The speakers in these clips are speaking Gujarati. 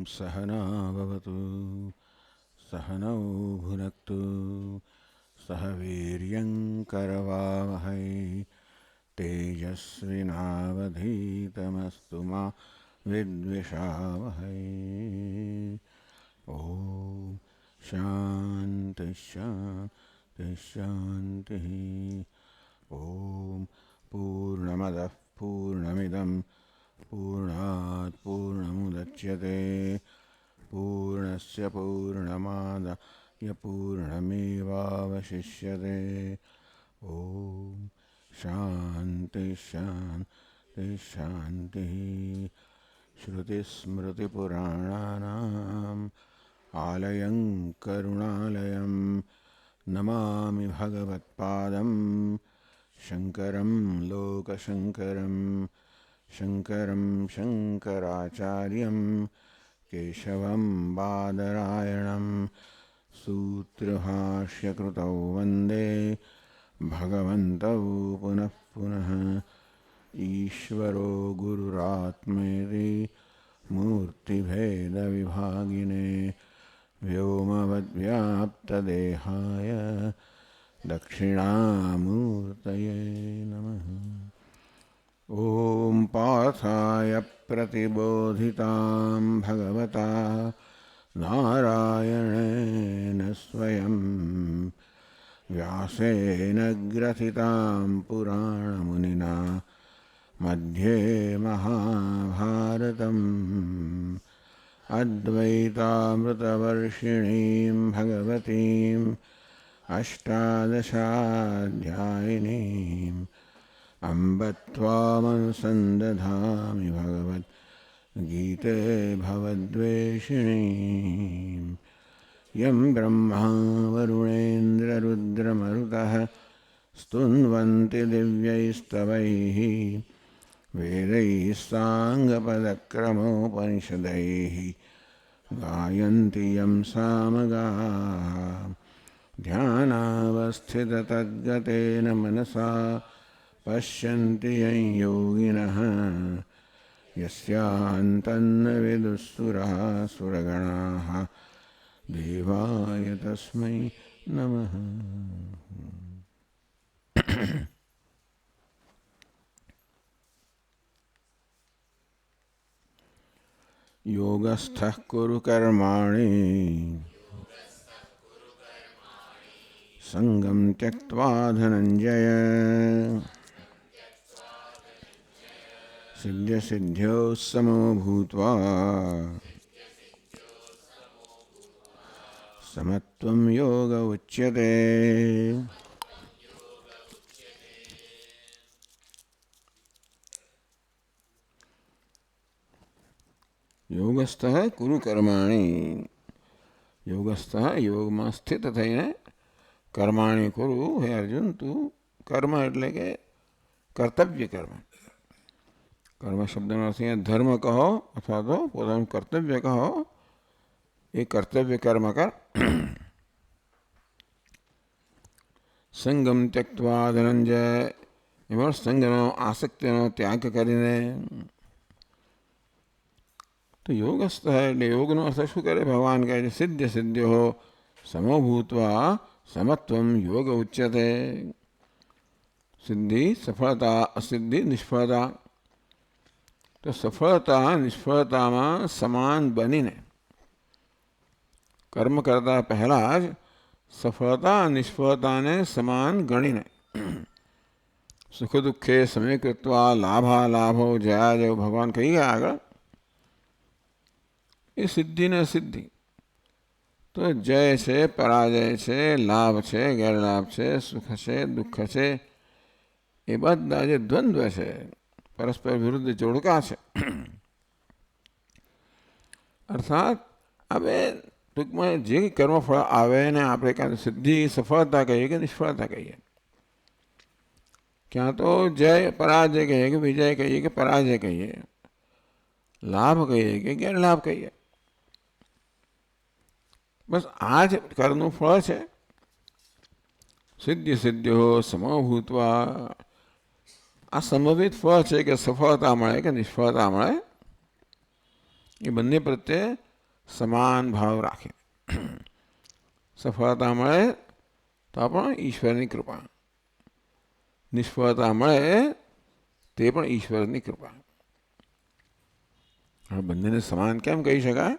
सहना भवतु सहनौ भुनक्तु सह वीर्यङ्करवावहै तेजस्विनावधीतमस्तु मा विद्विषावहै। ॐ शान्ति शान्ति शान्तिः। ॐ पूर्णमदः पूर्णमिदं पूर्णात् पूर्णमुदच्यते पूर्णस्य पूर्णमादाय पूर्णमेवावशिष्यते। ॐ शान्ति शान्ति शान्तिः। श्रुतिस्मृतिपुराणानाम् आलयं करुणालयं नमामि भगवत्पादं शङ्करं लोकशङ्करं शङ्करं शङ्कराचार्यं केशवं बादरायणं सूत्रभाष्यकृतौ वन्दे भगवन्तौ पुनः पुनः। ईश्वरो गुरुरात्मेति मूर्तिभेदविभागिने व्योमवद्व्याप्तदेहाय दक्षिणामूर्तये नमः। ॐ पार्थाय प्रतिबोधितां भगवता नारायणेन स्वयं व्यासेन ग्रथितां पुराणमुनिना मध्ये महाभारतम् अद्वैतामृतवर्षिणीं भगवतीम् अष्टादशाध्यायिनीम् अम्ब त्वामनुसन्दधामि भगवद्गीते भवद्वेषिणीम्। यं ब्रह्मा वरुणेन्द्ररुद्रमरुतः स्तुन्वन्ति दिव्यैस्तवैः वेदैः साङ्गपदक्रमोपनिषदैः गायन्ति यं सामगाः ध्यानावस्थिततद्गतेन मनसा पश्यन्ति यं योगिनः यस्यान्तन्न विदुःसुराः सुरगणाः देवाय तस्मै नमः। योगस्थः कुरु कर्माणि संगं त्यक्त्वा धनञ्जय सिद्ध्यसिद्ध्योः समो भूत्वा समत्वं योग उच्यते। योगस्थः कुरु कर्माणि। योगस्थः योग में स्थित थईने कर्माणि कुरु। हे अर्जुन तू कर्म एटले के कर्तव्य कर्म। कर्म शब्द अर्थ धर्म कहो अथवा तो पोतानुं कर्तव्य कहो। ये कर्तव्य कर्म कर। संगम त्यक्त्वा धनंजय एवं संगनो आसक्तिनो त्याग करीने। तो योगस्थ है એટલે યોગનો અર્થ શું કરે ભગવાન કહે છે સિદ્ધ સિદ્ધ્યો સમો ભૂત્વા સમત્વમ યોગ ઉચ્યતે। સિદ્ધિ સફળતા અસિદ્ધિ નિષ્ફળતા। તો સફળતા નિષ્ફળતામાં સમાન બનીને કર્મ કરતા પહેલા જ સફળતા નિષ્ફળતાને સમાન ગણીને સુખ દુઃખે સમય કૃત્વા લાભા લાભો જયા જય ભગવાન કહી ગયા આગળ। એ સિદ્ધિ ને સિદ્ધિ તો જય છે પરાજય છે લાભ છે ગેરલાભ છે સુખ છે દુઃખ છે એ બધા જે દ્વંદ્વ છે પરસ્પર વિરુદ્ધ જોડકા છે। અર્થાત હવે ટૂંકમાં જે કર્મફળ આવે ને આપણે કાં સિદ્ધિ સફળતા કહીએ કે નિષ્ફળતા કહીએ, ક્યાં તો જય પરાજય કહીએ કે વિજય કહીએ કે પરાજય કહીએ, લાભ કહીએ કે ગેરલાભ કહીએ, બસ આ જ કર્મનું ફળ છે। સિદ્ધિ સિદ્ધ્યો સમભૂત્વા આ સંભવિત ફળ છે કે સફળતા મળે કે નિષ્ફળતા મળે એ બંને પ્રત્યે સમાન ભાવ રાખે. સફળતા મળે તો પણ ઈશ્વરની કૃપા, નિષ્ફળતા મળે તે પણ ઈશ્વરની કૃપા. હવે બંનેને સમાન કેમ કહી શકાય?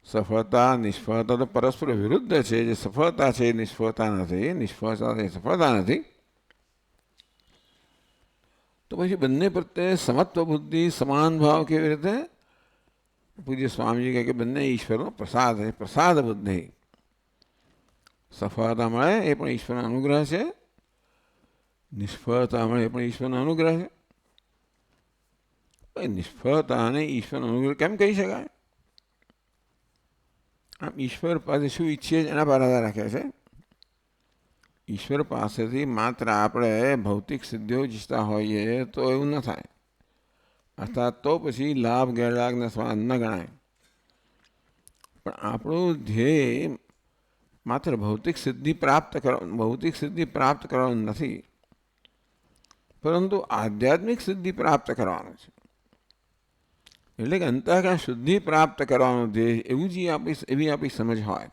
સફળતા નિષ્ફળતા તો પરસ્પર વિરુદ્ધ છે. જે સફળતા છે એ નિષ્ફળતા નથી, નિષ્ફળતા એ સફળતા નથી. તો પછી બંને પ્રત્યે સમત્વ બુદ્ધિ, સમાન ભાવ કેવી રીતે? પૂજ્ય સ્વામીજી કહે કે બંને ઈશ્વરનો પ્રસાદ છે, પ્રસાદ બુદ્ધિ. સફળતા મળે એ પણ ઈશ્વરનો અનુગ્રહ છે, નિષ્ફળતા મળે એ પણ ઈશ્વરનો અનુગ્રહ છે. નિષ્ફળતા અને ઈશ્વરનો અનુગ્રહ કેમ કહી શકાય? આમ ઈશ્વર પાસે શું ઈચ્છીએ એના પર આધાર રાખે છે. ઈશ્વર પાસેથી માત્ર આપણે ભૌતિક સિદ્ધિઓ ઈચ્છતા હોઈએ તો એવું ન થાય, અર્થાત તો પછી લાભ ગેરલાભને સ્વાદ ન ગણાય. પણ આપણું ધ્યેય માત્ર ભૌતિક સિદ્ધિ પ્રાપ્ત કરવાનું નથી, પરંતુ આધ્યાત્મિક સિદ્ધિ પ્રાપ્ત કરવાનું છે. એટલે કે અંતઃકરણ શુદ્ધિ પ્રાપ્ત કરવાનું ધ્યેય, એવી આપણી સમજ હોય.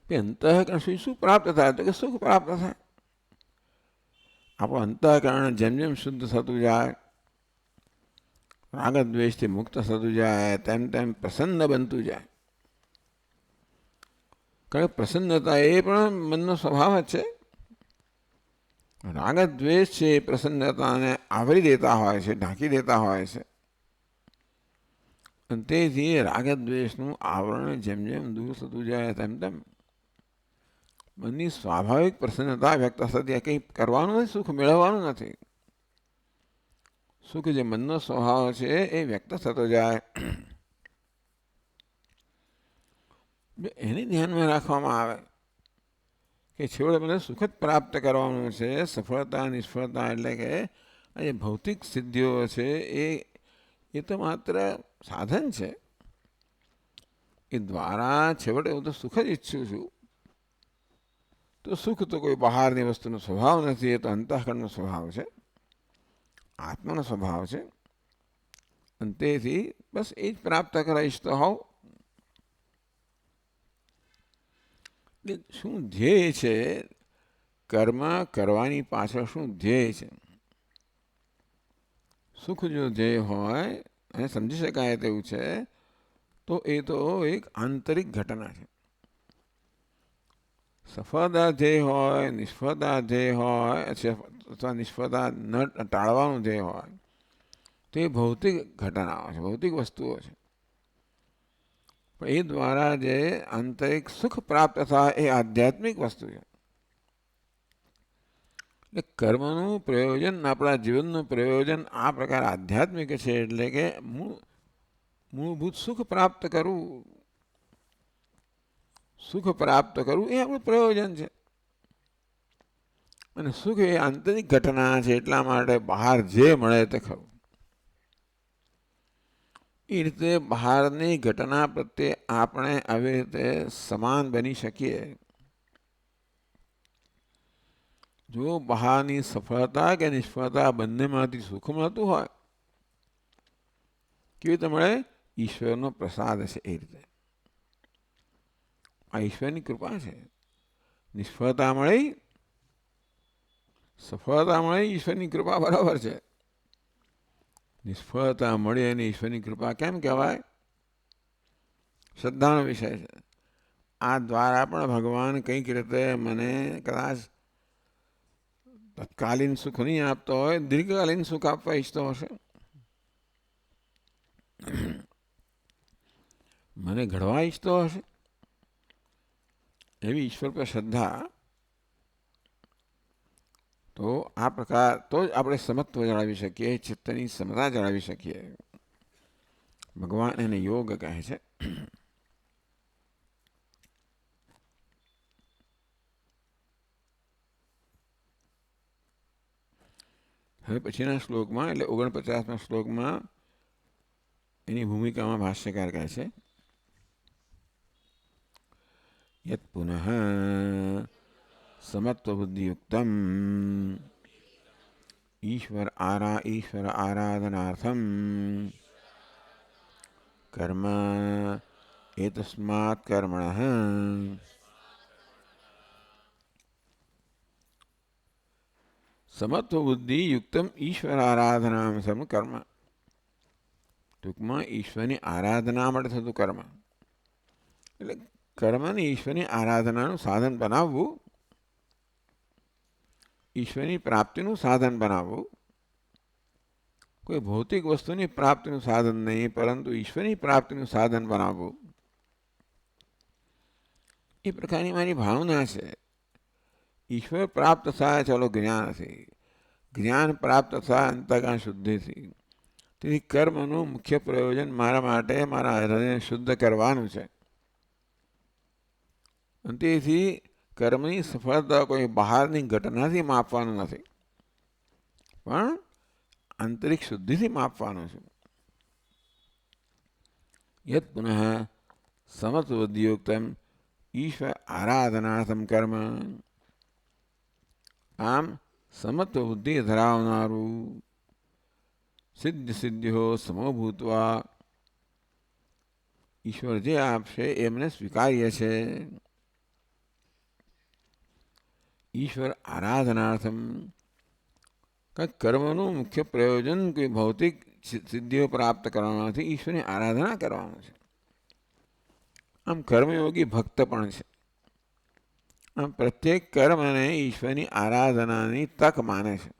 અંતઃકરણ શું પ્રાપ્ત થાય? તો કે સુખ પ્રાપ્ત થાય. આપણું અંતઃકરણ જેમ જેમ શુદ્ધ થતું જાય, રાગ દ્વેષથી મુક્ત થતું જાય, તેમ તેમ પ્રસન્ન બનતું જાય. કારણ કે પ્રસન્નતા એ પણ મનનો સ્વભાવ જ છે. રાગ દ્વેષ છે એ પ્રસન્નતાને આવરી દેતા હોય છે, ઢાંકી દેતા હોય છે. અને તેથી રાગ દ્વેષનું આવરણ જેમ જેમ દૂર થતું જાય તેમ તેમ મનની સ્વાભાવિક પ્રસન્નતા વ્યક્ત થતી. કંઈ કરવાનું નથી, સુખ મેળવવાનું નથી. સુખ જે મનનો સ્વભાવ છે એ વ્યક્ત થતો જાય. એને ધ્યાનમાં રાખવામાં આવે કે છેવટે મને સુખ જ પ્રાપ્ત કરવાનું છે. સફળતા નિષ્ફળતા એટલે કે આ જે ભૌતિક સિદ્ધિઓ છે એ તો માત્ર સાધન છે. એ દ્વારા છેવટે હું તો સુખ જ ઈચ્છું છું. તો સુખ તો કોઈ બહારની વસ્તુનો સ્વભાવ નથી, એ તો અંતઃકરણનો સ્વભાવ છે, આત્માનો સ્વભાવ છે. અને તેથી બસ એ જ પ્રાપ્ત કરવા ઈચ્છતો હોવ. શું ધ્યેય છે? કર્મ કરવાની પાછળ શું ધ્યેય છે? સુખ જો ધ્યેય હોય અને સમજી શકાય તેવું છે તો એ તો એક આંતરિક ઘટના છે. સફળતા ધ્યેય હોય, નિષ્ફળતા ધ્યેય હોય, અથવા નિષ્ફળતા ન ટાળવાનું ધ્યેય હોય, તો એ ભૌતિક ઘટનાઓ છે, ભૌતિક વસ્તુઓ છે. પણ એ દ્વારા જે આંતરિક સુખ પ્રાપ્ત થાય એ આધ્યાત્મિક વસ્તુ છે. એટલે કર્મનું પ્રયોજન, આપણા જીવનનું પ્રયોજન આ પ્રકાર આધ્યાત્મિક છે. એટલે કે મૂળભૂત સુખ પ્રાપ્ત કરવું, સુખ પ્રાપ્ત કરવું એ આપણું પ્રયોજન છે. અને સુખ એ આંતરિક ઘટના છે. એટલા માટે બહાર જે મળે તે ખરું. એ રીતે બહારની ઘટના પ્રત્યે આપણે આવી રીતે સમાન બની શકીએ. જો બહારની સફળતા કે નિષ્ફળતા બંનેમાંથી સુખ મળતું હોય, કેવી રીતે મળે? ઈશ્વરનો પ્રસાદ છે એ રીતે. આ ઈશ્વરની કૃપા છે. નિષ્ફળતા મળી, સફળતા મળી, ઈશ્વરની કૃપા બરાબર છે. નિષ્ફળતા મળી અને ઈશ્વરની કૃપા કેમ કહેવાય? શ્રદ્ધાનો વિષય છે. આ દ્વારા પણ ભગવાન કંઈક રીતે મને કદાચ તત્કાલીન સુખ નહીં આપતો હોય, દીર્ઘકાલીન સુખ આપવા ઈચ્છતો હશે. મને ઘડવા ઈચ્છતો હશે. એવી ઈશ્વર પર શ્રદ્ધા, તો આ પ્રકાર તો જ આપણે સમત્વ જાળવી શકીએ, ચિત્તની સમતા જાળવી શકીએ. ભગવાન એને યોગ કહે છે. હવે પછીના શ્લોકમાં, એટલે 49મા શ્લોકમાં એની ભૂમિકામાં ભાષ્યકાર કહે છે, યત પુનઃ સમત્વ બુદ્ધિયુક્તમ ઈશ્વર આરાધનાર્થમ કર્મ એતસ્માત કર્મણઃ સમત્વ બુદ્ધિ યુક્તમ ઈશ્વર આરાધનામ સમ કર્મ. ટૂંકમાં ઈશ્વરની આરાધના માટે થતું કર્મ. એટલે કર્મને ઈશ્વરની આરાધનાનું સાધન બનાવવું, ઈશ્વરની પ્રાપ્તિનું સાધન બનાવવું. કોઈ ભૌતિક વસ્તુની પ્રાપ્તિનું સાધન નહીં, પરંતુ ઈશ્વરની પ્રાપ્તિનું સાધન બનાવવું. એ પ્રકારની મારી ભાવના છે. ઈશ્વર પ્રાપ્ત થાય ચાલો જ્ઞાનથી, જ્ઞાન પ્રાપ્ત થાય અંતઃકરણ શુદ્ધિથી. તેથી કર્મનું મુખ્ય પ્રયોજન મારા માટે મારા હૃદયને શુદ્ધ કરવાનું છે. અને તેથી કર્મની સફળતા કોઈ બહારની ઘટનાથી માપવાનું નથી, પણ આંતરિક શુદ્ધિથી માપવાનું છે. યત પુનઃ સમત્વબુદ્ધિયુક્તમ ઈશ્વર આરાધનાર્થમ કર્મ. આમ સમત્વ બુદ્ધિ ધરાવનારું સિદ્ધિઓ સમભૂતવા ઈશ્વર જે આપશે એમને સ્વીકાર્ય છે. ઈશ્વર આરાધનાર્થમ, કંઈક કર્મનું મુખ્ય પ્રયોજન કોઈ ભૌતિક સિદ્ધિઓ પ્રાપ્ત કરવાથી ઈશ્વરની આરાધના કરવાનું છે. આમ કર્મયોગી ભક્ત પણ છે. આમ પ્રત્યેક કર્મને ઈશ્વરની આરાધનાની તક માને છે.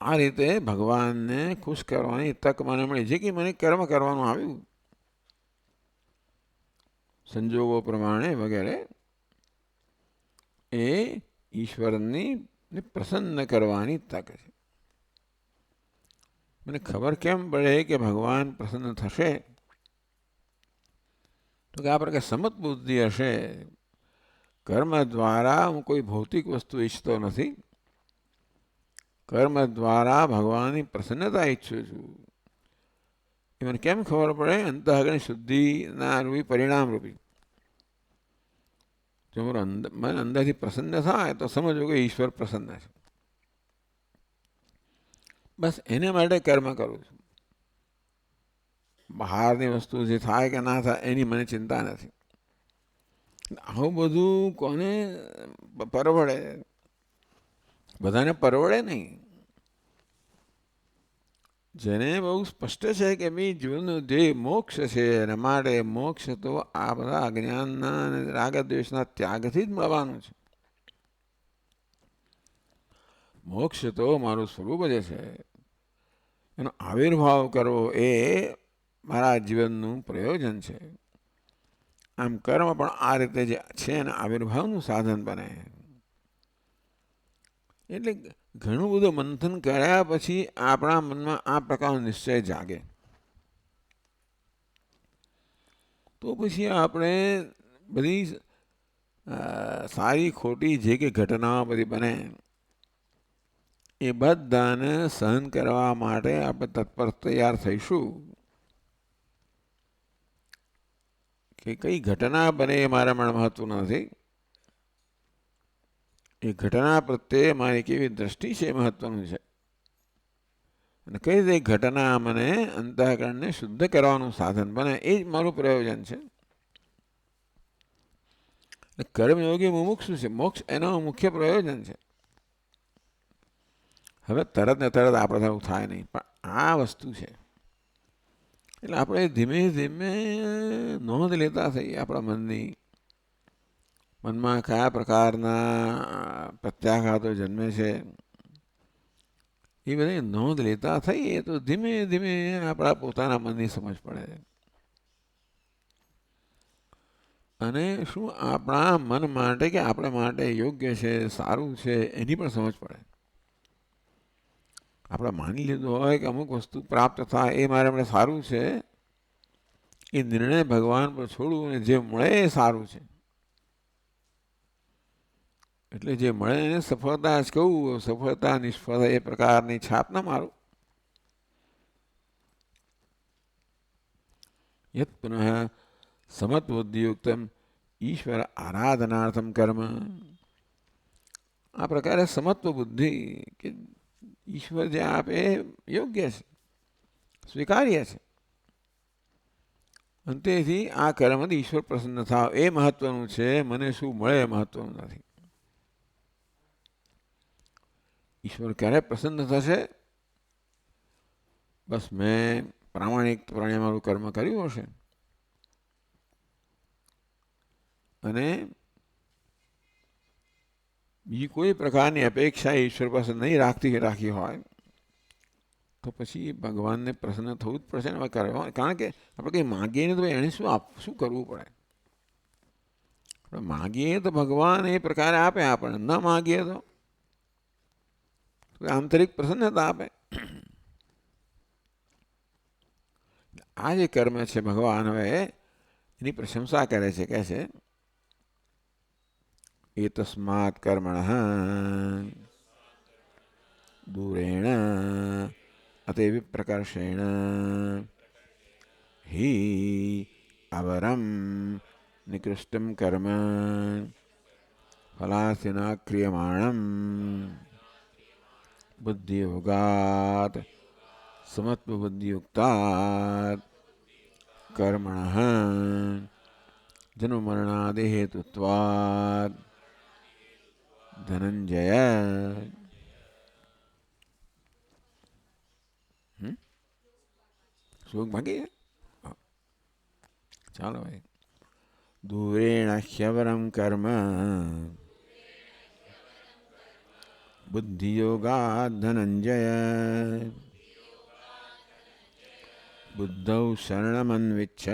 આ રીતે ભગવાનને ખુશ કરવાની તક મને મળી. જે કે મને કર્મ કરવાનું આવ્યું સંજોગો પ્રમાણે વગેરે, એ ઈશ્વરની પ્રસન્ન કરવાની તક છે. મને ખબર કેમ પડે કે ભગવાન પ્રસન્ન થશે? તો કે આ પ્રકારે સમત બુદ્ધિ હશે. કર્મ દ્વારા હું કોઈ ભૌતિક વસ્તુ ઈચ્છતો નથી, કર્મ દ્વારા ભગવાનની પ્રસન્નતા ઈચ્છું છું. એ મને કેમ ખબર પડે? અંતઃકરણ શુદ્ધિના રૂપી પરિણામ રૂપી. જો મારું મન અંદરથી પ્રસન્ન થાય તો સમજવું કે ઈશ્વર પ્રસન્ન છે. બસ એને માટે કર્મ કરું છું. બહારની વસ્તુ જે થાય કે ના થાય એની મને ચિંતા નથી. આવું બધું કોને પરવડે? બધાને પરવડે નહીં. જેને બહુ સ્પષ્ટ છે કે ભાઈ જીવનનું ધ્યેય મોક્ષ છે, અને માટે મોક્ષ તો આ બધા અજ્ઞાનના અને રાગદ્વેષના ત્યાગથી જ મળવાનું છે. મોક્ષ તો મારું સ્વરૂપ જ છે. એનો આવિર્ભાવ કરવો એ મારા જીવનનું પ્રયોજન છે. આમ કર્મ પણ આ રીતે જે છે એને આવિર્ભાવનું સાધન બને. એટલે ઘણું બધું મંથન કર્યા પછી આપણા મનમાં આ પ્રકારનો નિશ્ચય જાગે, તો પછી આપણે બધી સારી ખોટી જે કે ઘટનાઓ બધી બને એ બધાને સહન કરવા માટે આપણે તત્પર તૈયાર થઈશું. કે કઈ ઘટના બને એ મારા માટે મહત્વ નથી, એ ઘટના પ્રત્યે મારી કેવી દ્રષ્ટિ છે એ મહત્વનું છે. અને કઈ રીતે ઘટના મને અંતઃકરણને શુદ્ધ કરવાનું સાધન બને એ જ મારું પ્રયોજન છે. કર્મયોગી મુમુક્ષુ છે. મોક્ષ એનો મુખ્ય પ્રયોજન છે. હવે તરત ને તરત આપણે એવું થાય નહીં, પણ આ વસ્તુ છે. એટલે આપણે ધીમે ધીમે નોંધ લેતા થઈએ આપણા મનની. મનમાં કયા પ્રકારના પ્રત્યાઘાતો જન્મે છે એ બધી નોંધ લેતા થઈએ તો ધીમે ધીમે આપણા પોતાના મનની સમજ પડે. અને શું આપણા મન માટે કે આપણે માટે યોગ્ય છે, સારું છે, એની પણ સમજ પડે. આપણે માની લીધું હોય કે અમુક વસ્તુ પ્રાપ્ત થાય એ મારા માટે સારું છે, એ નિર્ણય ભગવાન પર છોડવું અને જે મળે એ સારું છે. એટલે જે મળે એને સફળતા જ કહું. સફળતા નિષ્ફળતા એ પ્રકારની છાપ ના મારું. યત પુનઃ સમત બુદ્ધિયુક્તમ ઈશ્વર આરાધનાર્થમ કર્મ. આ પ્રકારે સમત્વ બુદ્ધિ કે ઈશ્વર જે આપે એ યોગ્ય છે. સ્વીકાર્ય છે. અને તેથી આ કર્મથી ઈશ્વર પ્રસન્ન થાવ એ મહત્વનું છે, મને શું મળે એ મહત્વનું નથી. ઈશ્વર ક્યારે પ્રસન્ન થશે? બસ મેં પ્રામાણિકપણે મારું કર્મ કર્યું હશે અને બીજી કોઈ પ્રકારની અપેક્ષા ઈશ્વર પાસે નહીં રાખી હોય તો પછી ભગવાનને પ્રસન્ન થવું જ પડશે ને. કારણ કે આપણે કંઈ માગીએ ને તો એણે શું કરવું પડે? આપણે માગીએ તો ભગવાન એ પ્રકારે આપે આપણને, ન માગીએ તો આંતરિક પ્રસન્નતા આપે. આ જે કર્મ છે ભગવાન હવે એની પ્રશંસા કરે છે, કહે છે એતસ્માત કર્મણઃ દૂરેણ અતે વિપ્રકર્ષેણ હિ અવરમ નિકૃષ્ટમ કર્મ ફલાસિના ક્રિયમાણમ બુદ્ધિયોગાત સમત્વબુદ્ધિયુક્તાત કર્મણઃ જન્મમરણાદિ હેતુત્વાદ ધનંજય. શ્લોક ભાગી ચાલો ભાઈ. દૂરેણ હ્યવરમ કર્મ બુદ્ધિયોગાદ ધનંજય બુદ્ધૌ શરણમન્વિચ્છ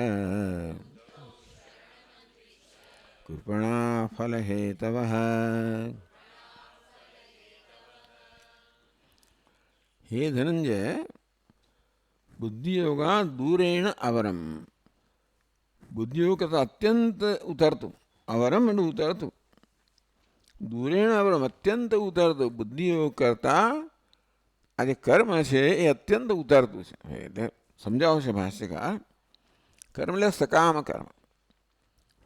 કૃપણા ફલહેતવઃ. હે ધનંજય, બુદ્ધિયોગા દૂરેણ અવરમ. બુદ્ધિયોગ કરતાં અત્યંત ઉતરતું, અવરમ એટલે ઉતરતું, દૂરેણ અવરમ અત્યંત ઉતરતું. બુદ્ધિયોગ કરતાં આ જે કર્મ છે એ અત્યંત ઉતરતું છે. એટલે સમજાવશે ભાષ્યકાર. કર્મ એટલે સકામ કર્મ,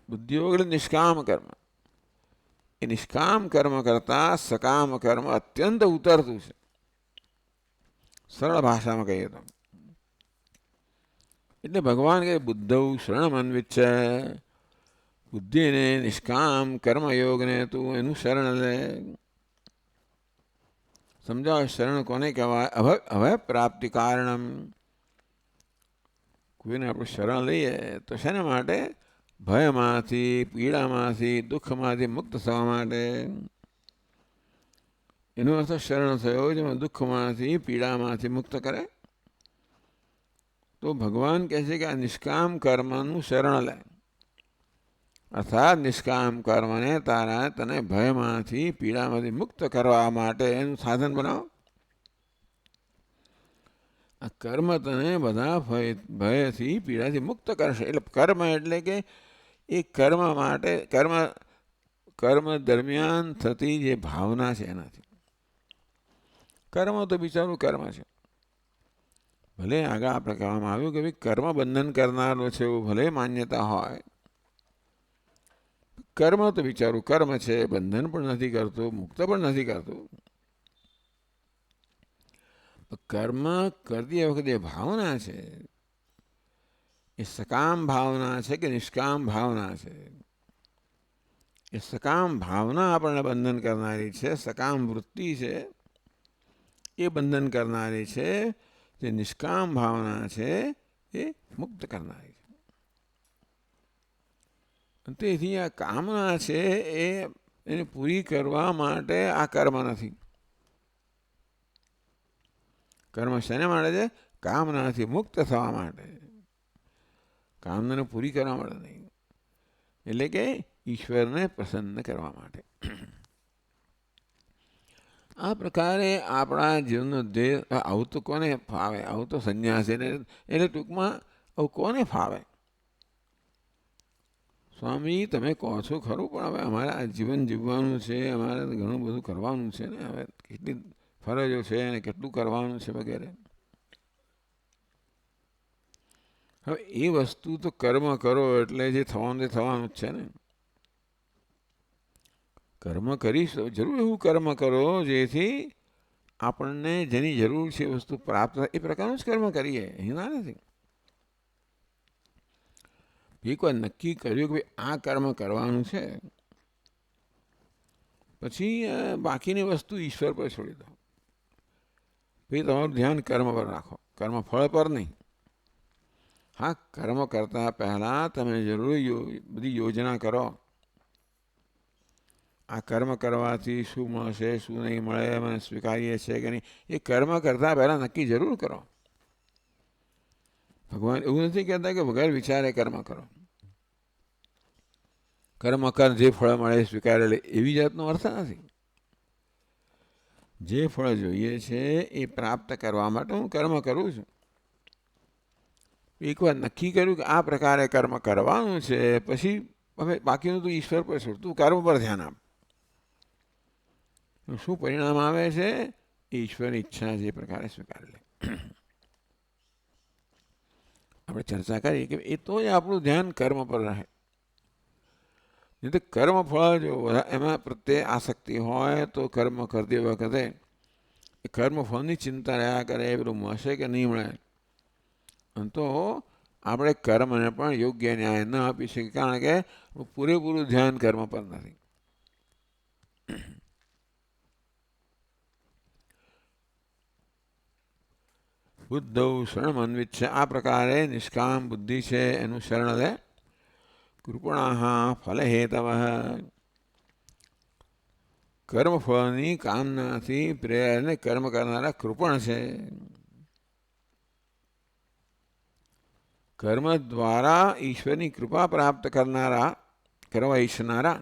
બુદ્ધિયોગ એટલે નિષ્કામ કર્મ. એ નિષ્કામ કર્મ કરતાં સકામ કર્મ અત્યંત ઉતરતું છે, સરળ ભાષામાં કહીએ તો. એટલે ભગવાન કહે બુદ્ધૌ શરણમન્વિચ્છ, બુદ્ધિને નિષ્કામ કર્મયોગને તું એનું શરણ લે. સમજાવ શરણ કોને કહેવાય? અભય પ્રાપ્તિ કારણમ. કોઈને આપણે શરણ લઈએ તો શેના માટે? ભયમાંથી, પીડામાંથી, દુઃખમાંથી મુક્ત થવા માટે. એનો અર્થ શરણ થયો જેમાં દુઃખમાંથી, પીડામાંથી મુક્ત કરે. તો ભગવાન કહે છે કે આ નિષ્કામ કર્મનું શરણ લે, અર્થાત નિષ્કામ કર્મને તને ભયમાંથી, પીડામાંથી મુક્ત કરવા માટે એનું સાધન બનાવો. આ કર્મ તને બધા ભયથી, પીડાથી મુક્ત કરશે. એટલે કર્મ એટલે કે એ કર્મ માટે કર્મ દરમિયાન થતી જે ભાવના છે એનાથી. કર્મ તો બિચારું કર્મ છે. ભલે આગળ આપણે કહેવામાં આવ્યું કે ભાઈ કર્મ બંધન કરનારો છે એવું ભલે માન્યતા હોય, કર્મ તો બિચારું કર્મ છે, બંધન પણ નથી કરતું, મુક્ત પણ નથી કરતું. કર્મ કરતી વખતે ભાવના છે એ સકામ ભાવના છે કે નિષ્કામ ભાવના છે? એ સકામ ભાવના આપણને બંધન કરનારી છે, સકામ વૃત્તિ છે એ બંધન કરનારી છે. જે નિષ્કામ ભાવના છે એ મુક્ત કરનારી છે. તેથી આ કામના છે એને પૂરી કરવા માટે આ કર્મ નથી. કર્મ શેને માટે છે? કામનાથી મુક્ત થવા માટે, કામનાને પૂરી કરવા માટે નહીં. એટલે કે ઈશ્વરને પ્રસન્ન કરવા માટે. આ પ્રકારે આપણા જીવનનો ધ્યેય. આવું તો કોને ફાવે? આવું તો સંન્યાસીને, એટલે ટૂંકમાં આવું કોને ફાવે? સ્વામી તમે કહો છો ખરું, પણ હવે અમારે આ જીવન જીવવાનું છે, અમારે ઘણું બધું કરવાનું છે ને, હવે કેટલી ફરજો છે અને કેટલું કરવાનું છે વગેરે. હવે એ વસ્તુ તો કર્મ કરો એટલે જે થવાનું તે થવાનું જ છે ને. કર્મ કરીશ જરૂર એવું કર્મ કરો જેથી આપણને જેની જરૂર છે વસ્તુ પ્રાપ્ત થાય એ પ્રકારનું જ કર્મ કરીએ, હિના નથી. એકવાર નક્કી કર્યું કે ભાઈ આ કર્મ કરવાનું છે, પછી બાકીની વસ્તુ ઈશ્વર પર છોડી દો. પછી તમારું ધ્યાન કર્મ પર રાખો, કર્મ ફળ પર નહીં. હા, કર્મ કરતાં પહેલાં તમે જરૂર બધી યોજના કરો. આ કર્મ કરવાથી શું મળશે, શું નહીં મળે, મને સ્વીકાર્ય છે કે નહીં, એ કર્મ કરતાં પહેલાં નક્કી જરૂર કરો. ભગવાન એવું નથી કહેતા કે વગર વિચારે કર્મ કરો. કર્મ કર, જે ફળ મળે સ્વીકારે લે, એવી જાતનો અર્થ નથી. જે ફળ જોઈએ છે એ પ્રાપ્ત કરવા માટે હું કર્મ કરું છું. એકવાર નક્કી કર્યું કે આ પ્રકારે કર્મ કરવાનું છે, પછી હવે બાકીનું તું ઈશ્વર પર છોડ, તું કર્મ પર ધ્યાન આપ. શું પરિણામ આવે છે એ ઈશ્વરની ઈચ્છા જે પ્રકારે સ્વીકારી લે. આપણે ચર્ચા કરી કે એ તો જ આપણું ધ્યાન કર્મ પર રહે. નહીં તો કર્મ ફળ જો એમાં પ્રત્યે આસક્તિ હોય તો કર્મ કરતી વખતે એ કર્મ ફળની ચિંતા રહ્યા કરે, એ પેલું મળશે કે નહીં મળે. અને તો આપણે કર્મને પણ યોગ્ય ન્યાય ન આપી શકીએ, કારણ કે પૂરેપૂરું ધ્યાન કર્મ પર નથી. બુદ્ધૌ શરણમન્વિત છે, આ પ્રકારે નિષ્કામ બુદ્ધિ છે એનું શરણ લે. કૃપણાઃ ફલહેતવ, કર્મફળની કામનાથી પ્રેરાઈને કર્મ કરનારા કૃપણ છે. કર્મ દ્વારા ઈશ્વરની કૃપા પ્રાપ્ત કરનારા, કરવા ઈચ્છનારા.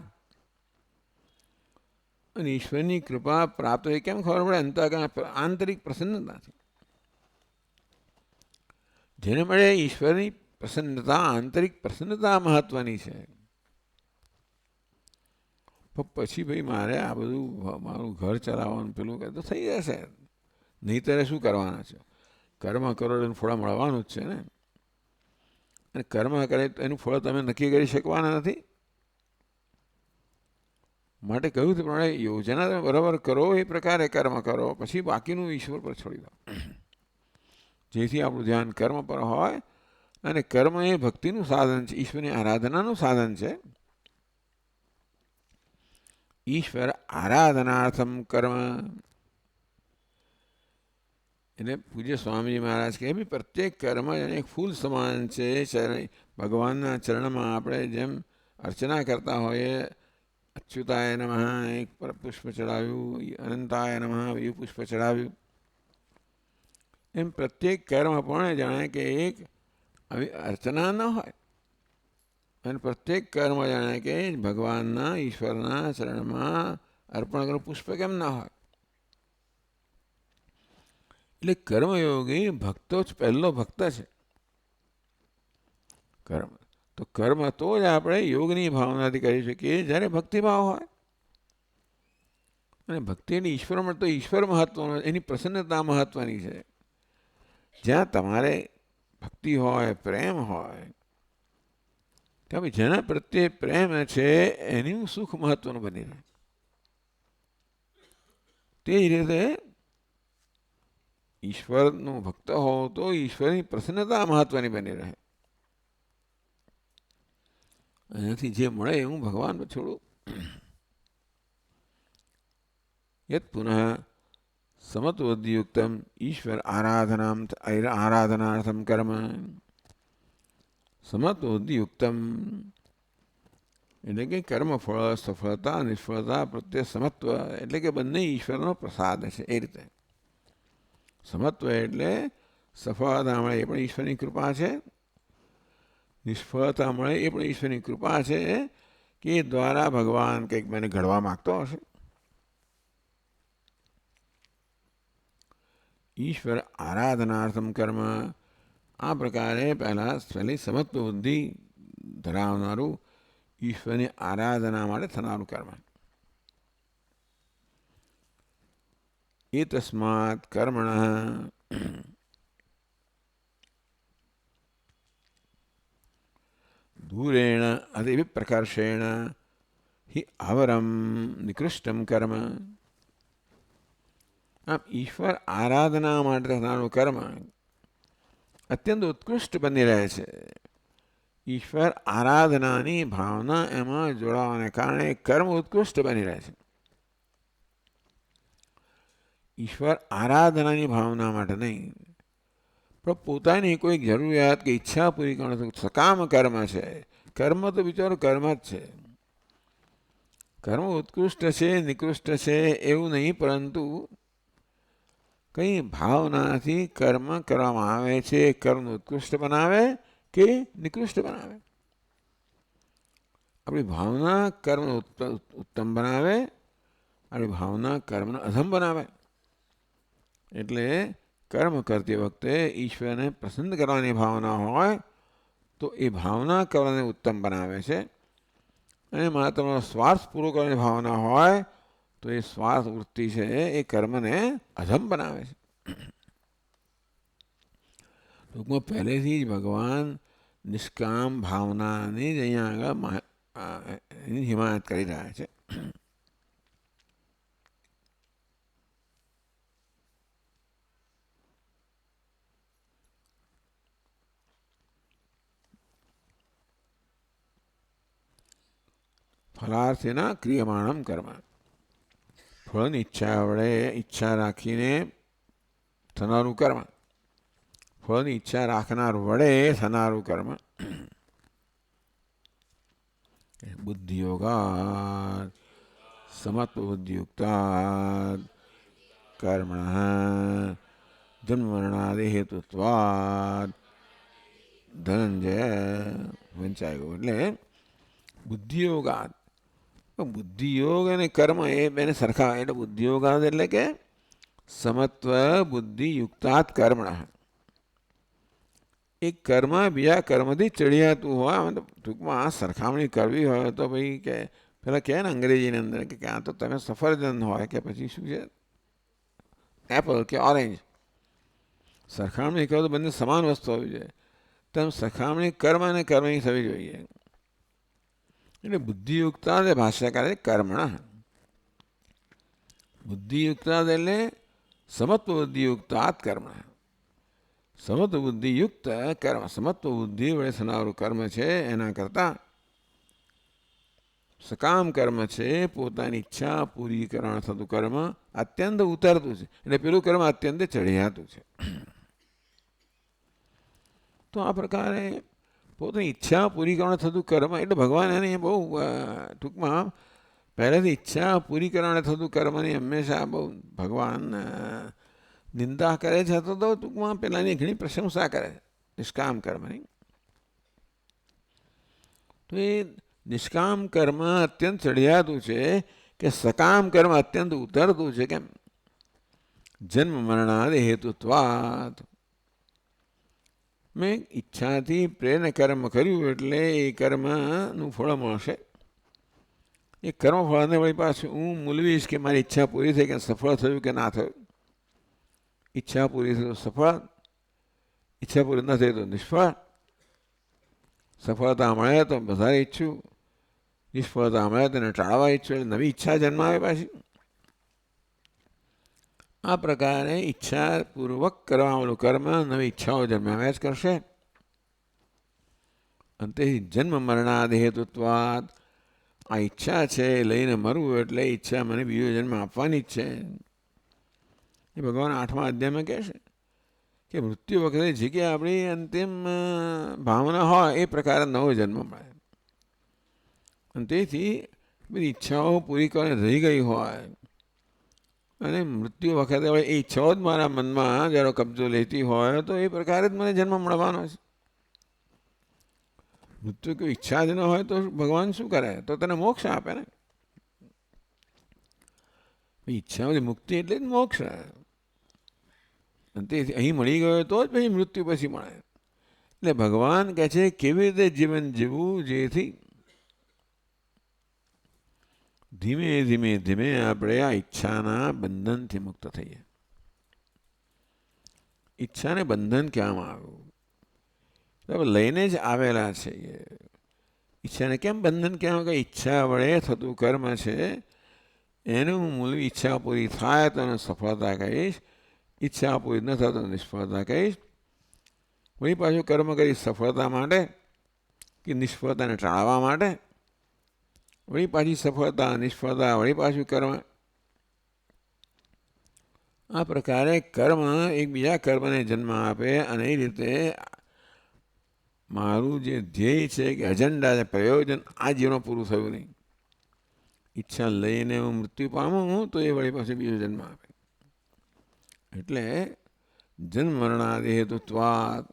અને ઈશ્વરની કૃપા પ્રાપ્ત હોય કેમ ખબર પડે? અંતઃકરણ આંતરિક પ્રસન્નતાથી. જેને મળે ઈશ્વરની પ્રસન્નતા, આંતરિક પ્રસન્નતા મહત્વની છે. પછી ભાઈ મારે આ બધું મારું ઘર ચલાવવાનું પેલું કે તો થઈ જશે. નહીંતરે શું કરવાના છે? કર્મ કરો એનું ફળ મળવાનું જ છે ને. અને કર્મ કરે તો એનું ફળ તમે નક્કી કરી શકવાના નથી. માટે કહ્યું તો પ્રમાણે યોજના તમે બરાબર કરો, એ પ્રકારે કર્મ કરો, પછી બાકીનું ઈશ્વર પર છોડી દો. જેથી આપણું ધ્યાન કર્મ પર હોય. અને કર્મ એ ભક્તિનું સાધન છે, ઈશ્વરની આરાધનાનું સાધન છે. ઈશ્વર આરાધનાર્થમ કર્મ. એટલે પૂજ્ય સ્વામીજી મહારાજ કહે ભાઈ પ્રત્યેક કર્મ એને એક ફૂલ સમાન છે. ભગવાનના ચરણમાં આપણે જેમ અર્ચના કરતા હોઈએ, અચ્યુતાય નમઃ એક પુષ્પ ચડાવ્યું, અનંતાય નમઃ બીજું પુષ્પ ચડાવ્યું, એમ પ્રત્યેક કર્મ પણ જાણે કે એક આવી અર્ચના ન હોય. અને પ્રત્યેક કર્મ જાણે કે ભગવાનના ઈશ્વરના ચરણમાં અર્પણ કરવું પુષ્પ કેમ ના હોય. એટલે કર્મયોગી ભક્તો જ પહેલો ભક્ત છે. કર્મ તો કર્મ તો જ આપણે યોગની ભાવનાથી કરી શકીએ જ્યારે ભક્તિભાવ હોય. અને ભક્તિની ઈશ્વરમાં તો ઈશ્વર મહત્વનો, એની પ્રસન્નતા મહત્વની છે. જ્યાં તમારે ભક્તિ હોય, પ્રેમ હોય, ત્યાં જેના પ્રત્યે પ્રેમ છે એનું સુખ મહત્વનું બની રહે. તે જ રીતે ઈશ્વરનો ભક્ત હો તો ઈશ્વરની પ્રસન્નતા મહત્વની બની રહે. એનાથી જે મળે હું ભગવાન પર છોડું. યત પુનઃ સમત્વદ્યુક્તમ ઈશ્વર આરાધનાર્થમ કર્મ. સમત્વદ્યુક્તમ એટલે કે કર્મફળ, સફળતા, નિષ્ફળતા પ્રત્યે સમત્વ, એટલે કે બંને ઈશ્વરનો પ્રસાદ છે. એ રીતે સમત્વ એટલે સફળતા મળે એ પણ ઈશ્વરની કૃપા છે, નિષ્ફળતા મળે એ પણ ઈશ્વરની કૃપા છે, કે એ દ્વારા ભગવાન કંઈક મને ઘડવા માગતો હશે. ઈશ્વર આરાધનાર્થમ કર્મ. આ પ્રકારે પહેલી સમત્વ બુદ્ધિ ધરાવનારું ઈશ્વરની આરાધના માટે થનારું કર્મ. એ તસ્માત કર્મણ દૂરેણ અતિવિપ્રકર્ષેણ હિ આવરમ નિકૃષ્ટમ કર્મ. આમ ઈશ્વર આરાધના માટે થનારું કર્મ અત્યંત ઉત્કૃષ્ટ બની રહે છે. ઈશ્વર આરાધનાની ભાવના એમાં જોડાવાને કારણે કર્મ ઉત્કૃષ્ટ બની રહે છે. ઈશ્વર આરાધનાની ભાવના માટે નહીં, પણ પોતાની કોઈક જરૂરિયાત કે ઈચ્છા પૂરી કરવાનું સકામ કર્મ છે. કર્મ તો બિચારો કર્મ જ છે. કર્મ ઉત્કૃષ્ટ છે નિકૃષ્ટ છે એવું નહીં, પરંતુ કંઈ ભાવનાથી કર્મ કરવામાં આવે છે. કર્મ ઉત્કૃષ્ટ બનાવે કે નિકૃષ્ટ બનાવે. આપણી ભાવના કર્મ ઉત્તમ બનાવે, આપણી ભાવના કર્મને અધમ બનાવે. એટલે કર્મ કરતી વખતે ઈશ્વરને પ્રસન્ન કરવાની ભાવના હોય તો એ ભાવના કર્મને ઉત્તમ બનાવે છે. અને માત્ર સ્વાર્થ પૂરો કરવાની ભાવના હોય તો એ સ્વાર્થ વૃત્તિ છે એ કર્મને અધમ બનાવે છે. ટૂંકમાં પહેલેથી જ ભગવાન નિષ્કામ ભાવનાની જ અહીંયા આગળ હિમાયત કરી રહ્યા છે. ફલાર્થેના ક્રિયમાણમ કર્મ, ફળની ઈચ્છા વડે ઈચ્છા રાખીને થનારું કર્મ, ફળની ઈચ્છા રાખનાર વડે થનારું કર્મ. બુદ્ધિયોગાત સમત્વ બુદ્ધિયુક્તાદ કર્મણઃ જન્મરણાદિ હેતુત્વાદ. ધનંજય વંચાઈ ગયું. એટલે બુદ્ધિયોગાત, બુદ્ધિયોગ અને કર્મ એ બેને સરખા. એટલે બુદ્ધિયોગાત એટલે કે સમત્વ બુદ્ધિયુક્તાત કર્મણઃ. એક કર્મ બીજા કર્મથી ચડિયાતું હોય, મતલબ ટૂંકમાં સરખામણી કરવી હોય તો ભાઈ કે પેલા કહે ને અંગ્રેજીની અંદર કે ક્યાં તો તમે સફરજન હોય કે પછી શું છે એપલ કે ઓરેન્જ, સરખામણી કરો તો બંને સમાન વસ્તુ હોવી જોઈએ. તેમ સરખામણી કર્મ અને કર્મની થવી જોઈએ. એટલે બુદ્ધિયુક્તા એ ભાષ્યકારે કર્મણ. બુદ્ધિયુક્તા એટલે સમત્વ બુદ્ધિયુક્તાત કર્મ. સમત્વ બુદ્ધિયુક્ત કર્મ, સમત્વ બુદ્ધિ વડે થનારું કર્મ છે એના કરતાં સકામ કર્મ છે પોતાની ઈચ્છા પૂરી કરવા થતું કર્મ અત્યંત ઉતરતું છે. એટલે પેલું કર્મ અત્યંત ચઢિયાતું છે. તો આ પ્રકારે પોતાની ઈચ્છા પૂરી કરવા થતું કર્મ એટલે ભગવાન એને બહુ ટૂંકમાં પહેલેથી ઈચ્છા પૂરી કરવાને થતું કર્મની હંમેશા બહુ ભગવાન નિંદા કરે છે, તો ટૂંકમાં પેલાની ઘણી પ્રશંસા કરે છે નિષ્કામ કર્મની. તો એ નિષ્કામ કર્મ અત્યંત ચઢિયાતું છે કે સકામ કર્મ અત્યંત ઉતરતું છે. કેમ? જન્મ મરણાદિ હેતુત્વાત. મેં ઈચ્છાથી પ્રેરણે કર્મ કર્યું એટલે એ કર્મનું ફળ મળશે. એ કર્મફળને વળી પાછું હું મૂલવીશ કે મારી ઈચ્છા પૂરી થઈ કે સફળ થયું કે ના થયું. ઈચ્છા પૂરી થઈ તો સફળ, ઈચ્છા પૂરી ન થઈ તો નિષ્ફળ. સફળતા મળે તો વધારે ઈચ્છું, નિષ્ફળતા મળે તેને ટાળવા ઈચ્છું, એટલે નવી ઈચ્છા જન્માવે પાછી. આ પ્રકારે ઈચ્છાપૂર્વક કરવાવાળું કર્મ નવી ઈચ્છાઓ જન્માવ્યા જ કરશે. અંતે જન્મ મરણાદિ હેતુત્વાદ. આ ઈચ્છા છે લઈને મરવું એટલે ઈચ્છા મને બીજો જન્મ આપવાની જ છે. એ ભગવાન 8મા અધ્યાયમાં કહે છે કે મૃત્યુ વખતે જે કે આપણી અંતિમ ભાવના હોય એ પ્રકારે નવો જન્મ મળે. અને તેથી બધી ઈચ્છાઓ પૂરી કરીને રહી ગઈ હોય અને મૃત્યુ વખતે એ ઈચ્છાઓ જ મારા મનમાં જ્યારે કબજો લેતી હોય તો એ પ્રકારે જ મને જન્મ મળવાનો છે. મૃત્યુ કોઈ ઈચ્છા જ ન હોય તો ભગવાન શું કરે? તો તને મોક્ષ આપે ને. ઈચ્છાઓથી મુક્તિ એટલે જ મોક્ષ. અને તેથી અહીં મળી ગયો તો જ પછી મૃત્યુ પછી મળે. એટલે ભગવાન કહે છે કેવી રીતે જીવન જીવવું જેથી ધીમે ધીમે ધીમે આપણે આ ઈચ્છાના બંધનથી મુક્ત થઈએ. ઈચ્છાને બંધન કહેવામાં આવ્યું, લઈને જ આવેલા છે. ઈચ્છાને કેમ બંધન કહેવામાં? કે ઈચ્છા વડે થતું કર્મ છે એનું મૂળ ઈચ્છા પૂરી થાય તો એને સફળતા કહીશ, ઈચ્છા પૂરી ન થાય તો નિષ્ફળતા કહીશ. વળી પાછું કર્મ કરી સફળતા માટે કે નિષ્ફળતાને ટાળવા માટે, વળી પાછી સફળતા નિષ્ફળતા વળી પાછું કર્મ. આ પ્રકારે કર્મ એકબીજા કર્મને જન્મ આપે અને એ રીતે મારું જે ધ્યેય છે કે એજન્ડા છે, પ્રયોજન આ જીવનમાં પૂરું થયું નહીં. ઈચ્છા લઈને હું મૃત્યુ પામું તો એ વળી પાસે બીજો જન્મ આપે. એટલે જન્મ મરણાદિ હેતુત્વાદ,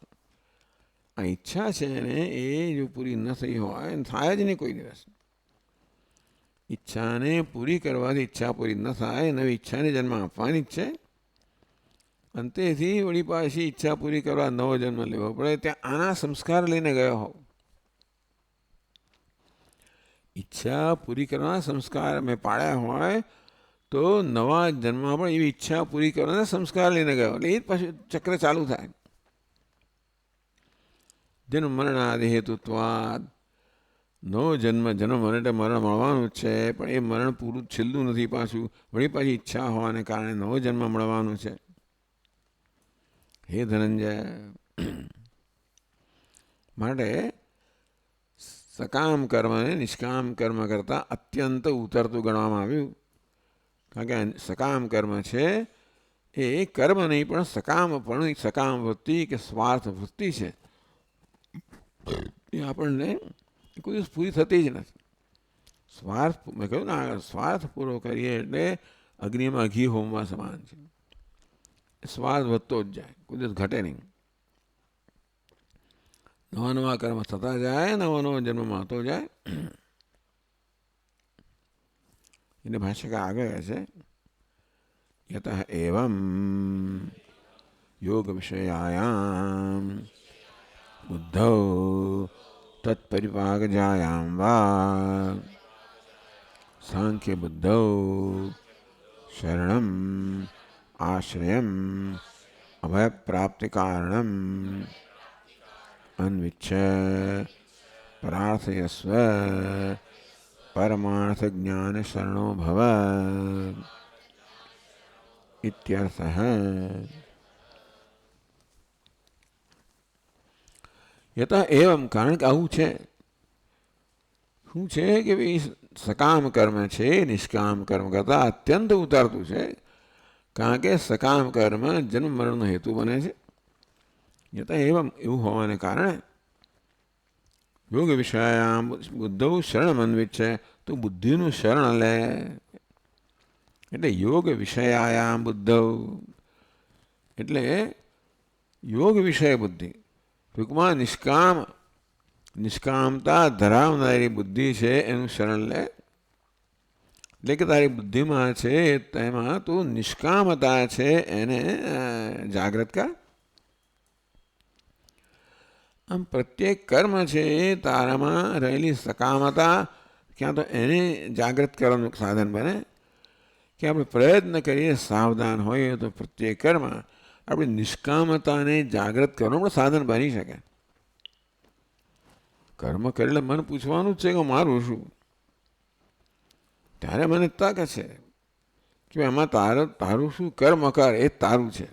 આ ઈચ્છા છે ને એ જો પૂરી ન થઈ હોય, થાય જ નહીં કોઈ દિવસ. ઈચ્છાને પૂરી કરવાથી ઈચ્છા પૂરી ન થાય, નવી ઈચ્છાને જન્મ આપવાની જ છે. અંતેથી વળી પાછી ઈચ્છા પૂરી કરવા નવો જન્મ લેવો પડે. ત્યાં આના સંસ્કાર લઈને ગયો હોવ. ઈચ્છા પૂરી કરવાના સંસ્કાર મેં પાડ્યા હોય તો નવા જન્મમાં પણ એવી ઈચ્છા પૂરી કરવાના સંસ્કાર લઈને ગયો, એટલે એ જ પાછું ચક્ર ચાલુ થાય. જન્મ મરણાદિ હેતુત્વાદ, નવો જન્મ એટલે મરણ મળવાનું જ છે, પણ એ મરણ પૂરું છેલ્લું નથી. પાછું વળી પાછી ઈચ્છા હોવાને કારણે નવો જન્મ મળવાનું છે. હે ધનંજય, માટે સકામ કર્મને નિષ્કામ કર્મ કરતાં અત્યંત ઉતરતું ગણવામાં આવ્યું. કારણ કે સકામ કર્મ છે એ કર્મ નહીં પણ સકામ વૃત્તિ કે સ્વાર્થ વૃત્તિ છે. એ આપણને કોઈ દિવસ પૂરી થતી જ નથી. સ્વાર્થ, મેં કહ્યું ને આગળ, સ્વાર્થ પૂરો કરીએ એટલે અગ્નિમાં ઘી હોમવા સમાન છે. સ્વાર્થ વધતો જ જાય, કોઈ દિવસ ઘટે નહીં. નવા નવા કર્મ થતા જાય, નવો નવો જન્મ મળતો જાય. એને ભાષ્યકાર આગળ છે યત એવમ યોગ વિષયાયામ બુદ્ધૌ તત્પરિપાકજાયામ વા સાંખ્ય બુદ્ધૌ શરણમ આશ્રયમ અભયપ્રાપ્તિ કારણમ અન્વિચ્છ પ્રાર્થયસ્વ પરમાર્થ જ્ઞાન શરણો ભવ ઇત્યર્થઃ. યત એવમ, કારણ કે આવું છે. શું છે કે ભાઈ સકામ કર્મ છે નિષ્કામ કર્મ કરતાં અત્યંત ઉતારતું છે. કારણ કે સકામ કર્મ જન્મ મરણનો હેતુ બને છે. યત એવમ, એવું હોવાને કારણે યોગ વિષયામ બુદ્ધૌ શરણ અન્વિચ્છ છે, તો બુદ્ધિનું શરણ લે. એટલે યોગ વિષયાયામ બુદ્ધૌ એટલે યોગ વિષય બુદ્ધિ, ટૂંકમાં નિષ્કામતા ધરાવનારી બુદ્ધિ છે એનું શરણ લે. એટલે કે તારી બુદ્ધિમાં છે તેમાં તું નિષ્કામતા છે એને જાગૃત કર. આમ પ્રત્યેક કર્મ છે એ તારામાં રહેલી સકામતા ક્યાં તો એને જાગૃત કરવાનું સાધન બને, કે આપણે પ્રયત્ન કરીએ સાવધાન હોઈએ તો પ્રત્યેક કર્મ આપણી નિષ્કામતાને જાગૃત કરવાનું પણ સાધન બની શકે. કર્મ કરે એટલે મને પૂછવાનું જ છે કે મારું શું. ત્યારે મને તક છે કે એમાં તારું શું કર્મ કર, એ તારું છે.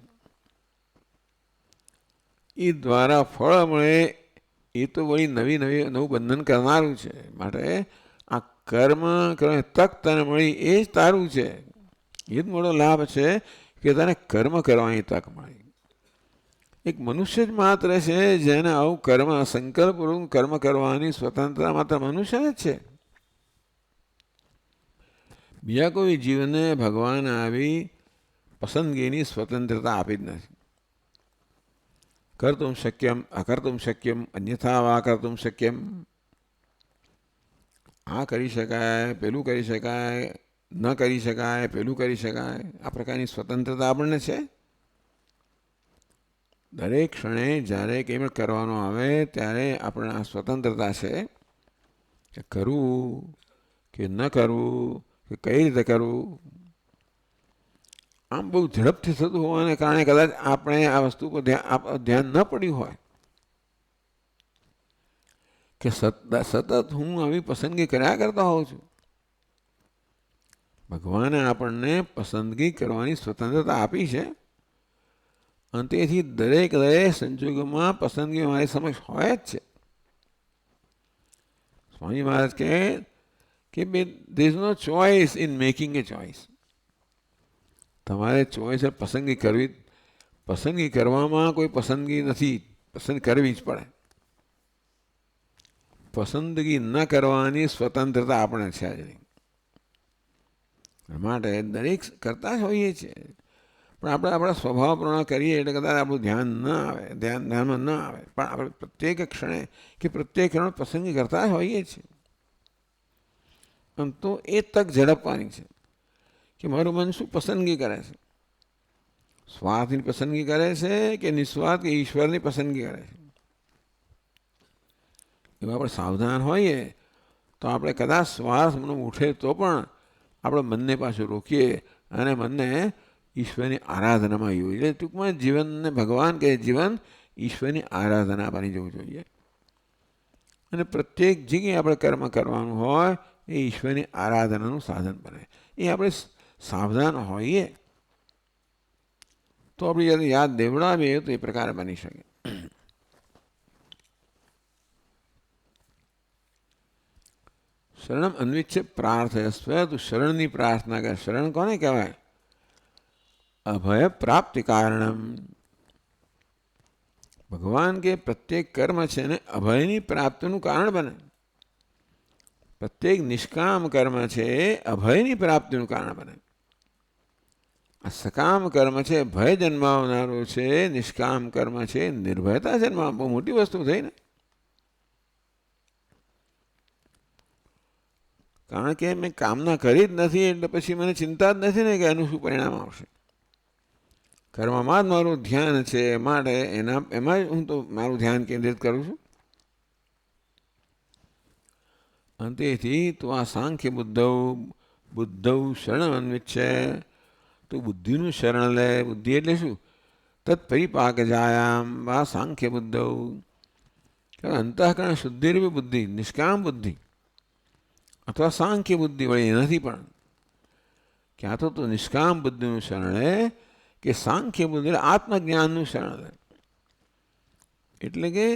એ દ્વારા ફળ મળે એ તો વળી નવું બંધન કરનારું છે. માટે આ કર્મ કરવાની તક તને મળી એ જ તારું છે. એ જ મોટો લાભ છે કે તને કર્મ કરવાની તક મળી. એક મનુષ્ય જ માત્ર છે જેને આવું સંકલ્પપૂર્વક કર્મ કરવાની સ્વતંત્રતા માત્ર મનુષ્ય જ છે. બીજા કોઈ જીવને ભગવાન આવી પસંદગીની સ્વતંત્રતા આપી જ નથી. કર્તુમ શક્યમ અકર્તુમ શક્યમ અન્યથા વા કર્તુમ શક્યમ, આ કરી શકાય, પેલું કરી શકાય, ન કરી શકાય, પેલું કરી શકાય, આ પ્રકારની સ્વતંત્રતા આપણને છે. દરેક ક્ષણે જ્યારે કંઈ પણ કરવાનું આવે ત્યારે આપણે આ સ્વતંત્રતા છે કે કરવું કે ન કરવું, કે કઈ રીતે કરવું. આમ બહુ ઝડપથી થતું હોવાને કારણે કદાચ આપણે આ વસ્તુ પર ધ્યાન ન પડ્યું હોય કે સતત હું આવી પસંદગી કર્યા કરતા હોઉં છું. ભગવાને આપણને પસંદગી કરવાની સ્વતંત્રતા આપી છે અને તેથી દરેક સંજોગોમાં પસંદગી મારી સમક્ષ હોય જ છે. સ્વામી મહારાજ કહે કે there is no choice in making a choice. તમારે ચોઈસ પસંદગી કરવામાં કોઈ પસંદગી નથી, પસંદ કરવી જ પડે. પસંદગી ન કરવાની સ્વતંત્રતા આપણે છે જ નહીં. માટે દરેક કરતા જ હોઈએ છીએ, પણ આપણે આપણા સ્વભાવ પ્રમાણે કરીએ એટલે કદાચ આપણું ધ્યાનમાં ન આવે, પણ આપણે પ્રત્યેક ક્ષણે કે પ્રત્યેક ક્ષણે પસંદગી કરતા જ હોઈએ છીએ. તો એ તક ઝડપવાની છે કે મારું મન શું પસંદગી કરે છે. સ્વાર્થની પસંદગી કરે છે કે નિસ્વાર્થ કે ઈશ્વરની પસંદગી કરે છે. એમાં આપણે સાવધાન હોઈએ તો આપણે કદાચ સ્વાર્થ મન ઉઠે તો પણ આપણે મનને પાછું રોકીએ અને મનને ઈશ્વરની આરાધનામાં યોજીએ. એટલે ટૂંકમાં જીવનને ભગવાન કે જીવન ઈશ્વરની આરાધના બની જવું જોઈએ. અને પ્રત્યેક જગ્યાએ આપણે કર્મ કરવાનું હોય એ ઈશ્વરની આરાધનાનું સાધન બને. એ આપણે સાવધાન હોઈએ તો આપણે યાદ દેવડાવીએ તો એ પ્રકારે બની શકે. શરણમ અન્વિચ્છ પ્રાર્થયસ્વ. તું શરણની પ્રાર્થના કરે. શરણ કોને કહેવાય? અભય પ્રાપ્તિ કારણમ. ભગવાન કે પ્રત્યેક કર્મ છે ને અભયની પ્રાપ્તિનું કારણ બને. પ્રત્યેક નિષ્કામ કર્મ છે અભયની પ્રાપ્તિનું કારણ બને. આ સકામ કર્મ છે ભય જન્માવનારો છે, નિષ્કામ કર્મ છે નિર્ભયતા જન્માવ. બહુ મોટી વસ્તુ થઈ ને. કારણ કે મેં કામના કરી જ નથી એટલે પછી મને ચિંતા જ નથી ને કે એનું શું પરિણામ આવશે. કર્મમાં જ મારું ધ્યાન છે માટે એમાં જ હું તો મારું ધ્યાન કેન્દ્રિત કરું છું. અને તેથી તું આ સાંખ્ય બુદ્ધૌ શરણ અન્વિચ્છે. તું બુદ્ધિનું શરણ લે. બુદ્ધિ એટલે શું? તત્પરિપાક જાયામ વા સાંખ્ય બુદ્ધૌ. અંતઃકરણ શુદ્ધિરૂપી બુદ્ધિ, નિષ્કામ બુદ્ધિ અથવા સાંખ્ય બુદ્ધિ વળી એનાથી પણ ક્યાં તો તું નિષ્કામ બુદ્ધિનું શરણ લે કે સાંખ્ય બુદ્ધિ આત્મજ્ઞાનનું શરણ લે. એટલે કે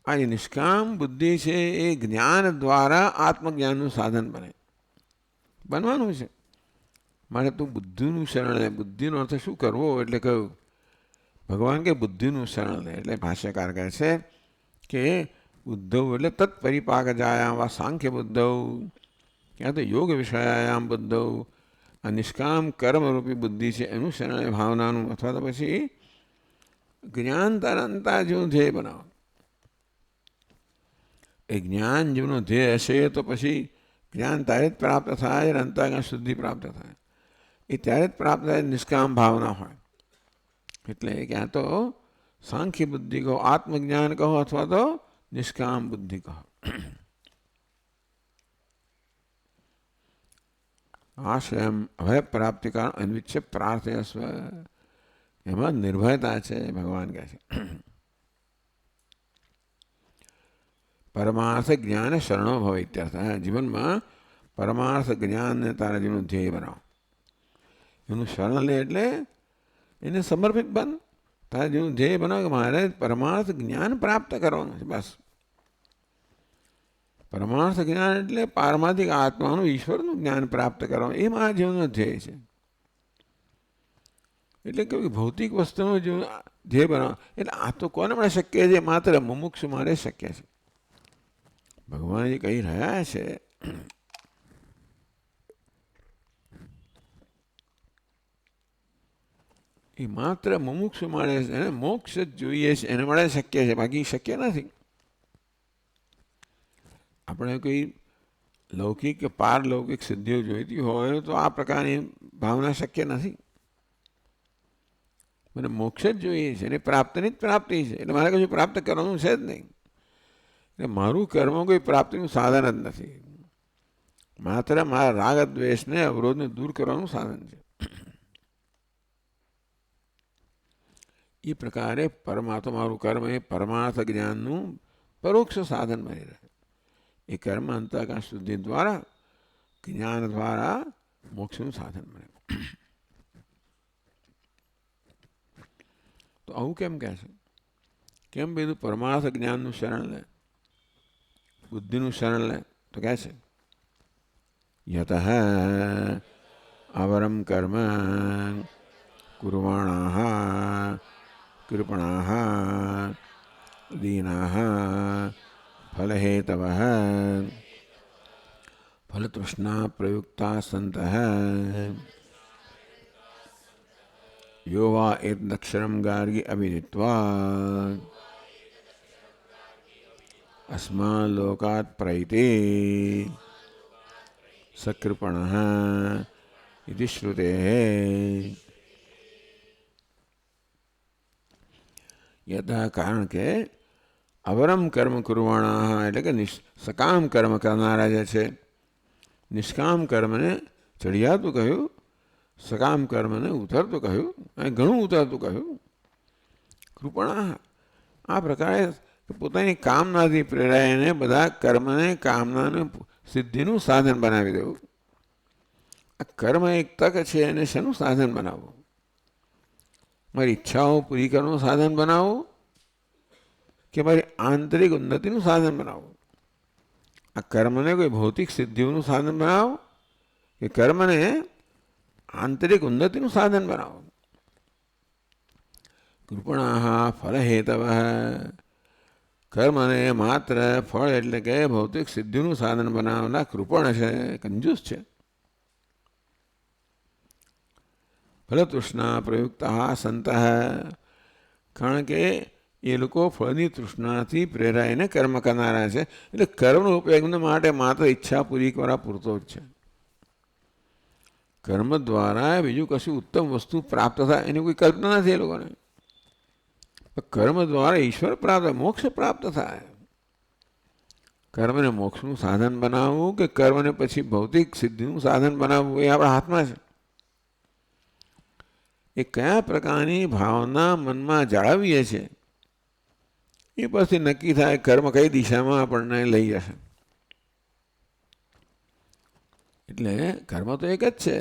આ જે નિષ્કામ બુદ્ધિ છે એ જ્ઞાન દ્વારા આત્મજ્ઞાનનું સાધન બનવાનું છે. માટે તું બુદ્ધિનું શરણ લે. બુદ્ધિનો અર્થ શું કરવો એટલે કહ્યું ભગવાન કે બુદ્ધિનું શરણ લે. એટલે ભાષ્યકાર કહે છે કે બુદ્ધૌ એટલે તત્પરિપાક જાયામ વા સાંખ્ય બુદ્ધૌ, ક્યાં તો યોગ વિષયાયામ બુદ્ધૌ. આ નિષ્કામ કર્મરૂપી બુદ્ધિ છે એનું શરણ ભાવનાનું, અથવા તો પછી જ્ઞાન તરંતા જેવું ધ્યેય બનાવો. એ જ્ઞાન જેવનો ધ્યેય હશે તો પછી જ્ઞાન ત્યારે જ પ્રાપ્ત થાય અને અંતઃકરણ શુદ્ધિ પ્રાપ્ત થાય. એ ત્યારે જ પ્રાપ્ત થાય નિષ્કામ ભાવના હોય. એટલે ક્યાં તો સાંખ્ય બુદ્ધિ કહો, આત્મજ્ઞાન કહો, અથવા તો નિષ્કામ બુદ્ધિ કહો. આશ્રયમ અભય પ્રાપ્તિ કારણ અન્વિચ્છ પ્રાર્થયસ્વ. એમાં નિર્ભયતા છે ભગવાન કહે છે. પરમાર્થ જ્ઞાન શરણો ભવ ઇત્યર્થ. જીવનમાં પરમાર્થ જ્ઞાનને તારા જીવનનું ધ્યેય બનાવો. એનું શરણ લે એટલે એને સમર્પિત બન. તારા જીવનનું ધ્યેય બનાવો કે મારે પરમાર્થ જ્ઞાન પ્રાપ્ત કરવાનું છે. બસ પરમાર્થ જ્ઞાન એટલે પારમાર્થિક આત્માનું ઈશ્વરનું જ્ઞાન પ્રાપ્ત કરવાનું. એ મારા જીવનનો ધ્યેય છે. એટલે કે ભૌતિક વસ્તુનું જીવન ધ્યેય બનાવો એટલે આ તો કોને મળે શક્ય છે? માત્ર મુમુક્ષુ મારે શક્ય છે. ભગવાન જે કહી રહ્યા છે એ માત્ર મુમુક્ષુ મળે છે. એને મોક્ષ જ જોઈએ છે, એને મળે શક્ય છે, બાકી શક્ય નથી. આપણે કોઈ લૌકિક કે પારલૌકિક સિદ્ધિઓ જોઈતી હોય તો આ પ્રકારની ભાવના શક્ય નથી. મને મોક્ષ જ જોઈએ છે અને પ્રાપ્તિની જ પ્રાપ્તિ છે. એટલે મારે કશું પ્રાપ્ત કરવાનું છે જ નહીં. એટલે મારું કર્મ કોઈ પ્રાપ્તિનું સાધન જ નથી. માત્ર મારા રાગ દ્વેષને અવરોધને દૂર કરવાનું સાધન છે. એ પ્રકારે પરમાત્મા મારું કર્મ એ પરમાર્થ જ્ઞાનનું પરોક્ષ સાધન બની રહે. એ કર્મ અંતઃકરણ શુદ્ધિ દ્વારા, જ્ઞાન દ્વારા મોક્ષનું સાધન બને. તો આવું કેમ કહે છે? કેમ બધું પરમાર્થ જ્ઞાનનું શરણ લે, બુદ્ધિનું શરણ લે? તો કહે છે યતઃ અવરમ કર્મ કુર્વાણાઃ કૃપણાઃ દીનાઃ ફલહેતવઃ ફલતૃષ્ણા પ્રયુક્તા સંતઃ યો વા એતદક્ષરમ ગાર્ગી અવિદિત્વા अस्मान् लोकात् प्रैते सकृपणः इति श्रुतेः. यथा કારણ કે અવરમ કર્મ કુર્વાણાઃ એટલે કે સકામ કર્મ કરનારા જે છે, નિષ્કામ કર્મને ચડિયાતું કહ્યું, સકામ કર્મને ઉતરતું કહ્યું, અને ઘણું ઉતરતું કહ્યું. કૃપણાઃ આ પ્રકારે પોતાની કામનાથી પ્રેરાઈને બધા કર્મને કામનાને સિદ્ધિનું સાધન બનાવી દેવું. આ કર્મ એક તક છે, એને શેનું સાધન બનાવવું? મારી ઈચ્છાઓ પૂરી કરવાનું સાધન બનાવવું કે મારી આંતરિક ઉન્નતિનું સાધન બનાવવું? આ કર્મને કોઈ ભૌતિક સિદ્ધિઓનું સાધન બનાવો કે કર્મને આંતરિક ઉન્નતિનું સાધન બનાવો? કૃપણાઃ ફલહેતવઃ કર્મને માત્ર ફળ એટલે કે ભૌતિક સિદ્ધિનું સાધન બનાવનાર કૃપણ છે, કંજૂસ છે. ફલતૃષ્ણા પ્રયુક્તા સંતઃ કારણ કે એ લોકો ફળની તૃષ્ણાથી પ્રેરાઈને કર્મ કરનારા છે, એટલે કર્મનો ઉપયોગ માટે માત્ર ઈચ્છા પૂરી કરવા પૂરતો જ છે. કર્મ દ્વારા બીજું કશું ઉત્તમ વસ્તુ પ્રાપ્ત થાય એની કોઈ કલ્પના નથી એ લોકોને. કર્મ દ્વારા ઈશ્વર પ્રાપ્ત, મોક્ષ પ્રાપ્ત થાય. કર્મને મોક્ષનું સાધન બનાવવું કે કર્મને પછી ભૌતિક સિદ્ધિનું સાધન બનાવવું એ આપણા હાથમાં છે. એ કયા પ્રકારની ભાવના મનમાં જાળવીએ છીએ એ પછી નક્કી થાય કર્મ કઈ દિશામાં આપણને લઈ જશે. એટલે કર્મ તો એક જ છે,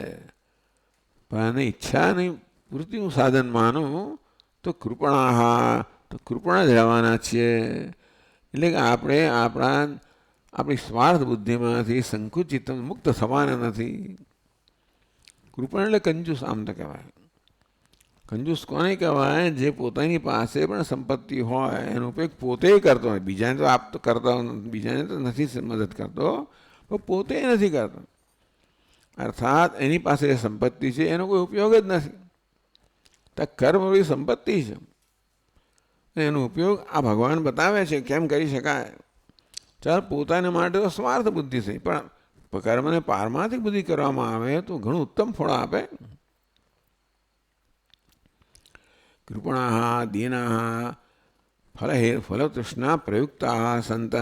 પણ એને ઈચ્છાની પૂર્તિનું સાધન માનું તો કૃપણાઃ, તો કૃપણ જ રહેવાના છીએ. એટલે કે આપણે આપણી સ્વાર્થ બુદ્ધિમાંથી સંકુચિત મુક્ત થવાના નથી. કૃપણ એટલે કંજૂસ આમ તો કહેવાય. કંજૂસ કોને કહેવાય? જે પોતાની પાસે પણ સંપત્તિ હોય એનો ઉપયોગ પોતે કરતો હોય, બીજાને તો આપતો કરતો, બીજાને તો નથી મદદ કરતો, પણ પોતે નથી કરતો. અર્થાત એની પાસે જે સંપત્તિ છે એનો કોઈ ઉપયોગ જ નથી. તો કર્મરૂપી સંપત્તિ છે, એનો ઉપયોગ આ ભગવાન બતાવે છે કેમ કરી શકાય. ચાલ પોતાને માટે તો સ્વાર્થ બુદ્ધિ થઈ, પણ કર્મને પારમાર્થિક બુદ્ધિ કરવામાં આવે તો ઘણું ઉત્તમ ફળ આપે. કૃપણાઃ દીનાઃ ફલતૃષ્ણા પ્રયુક્તા સંતઃ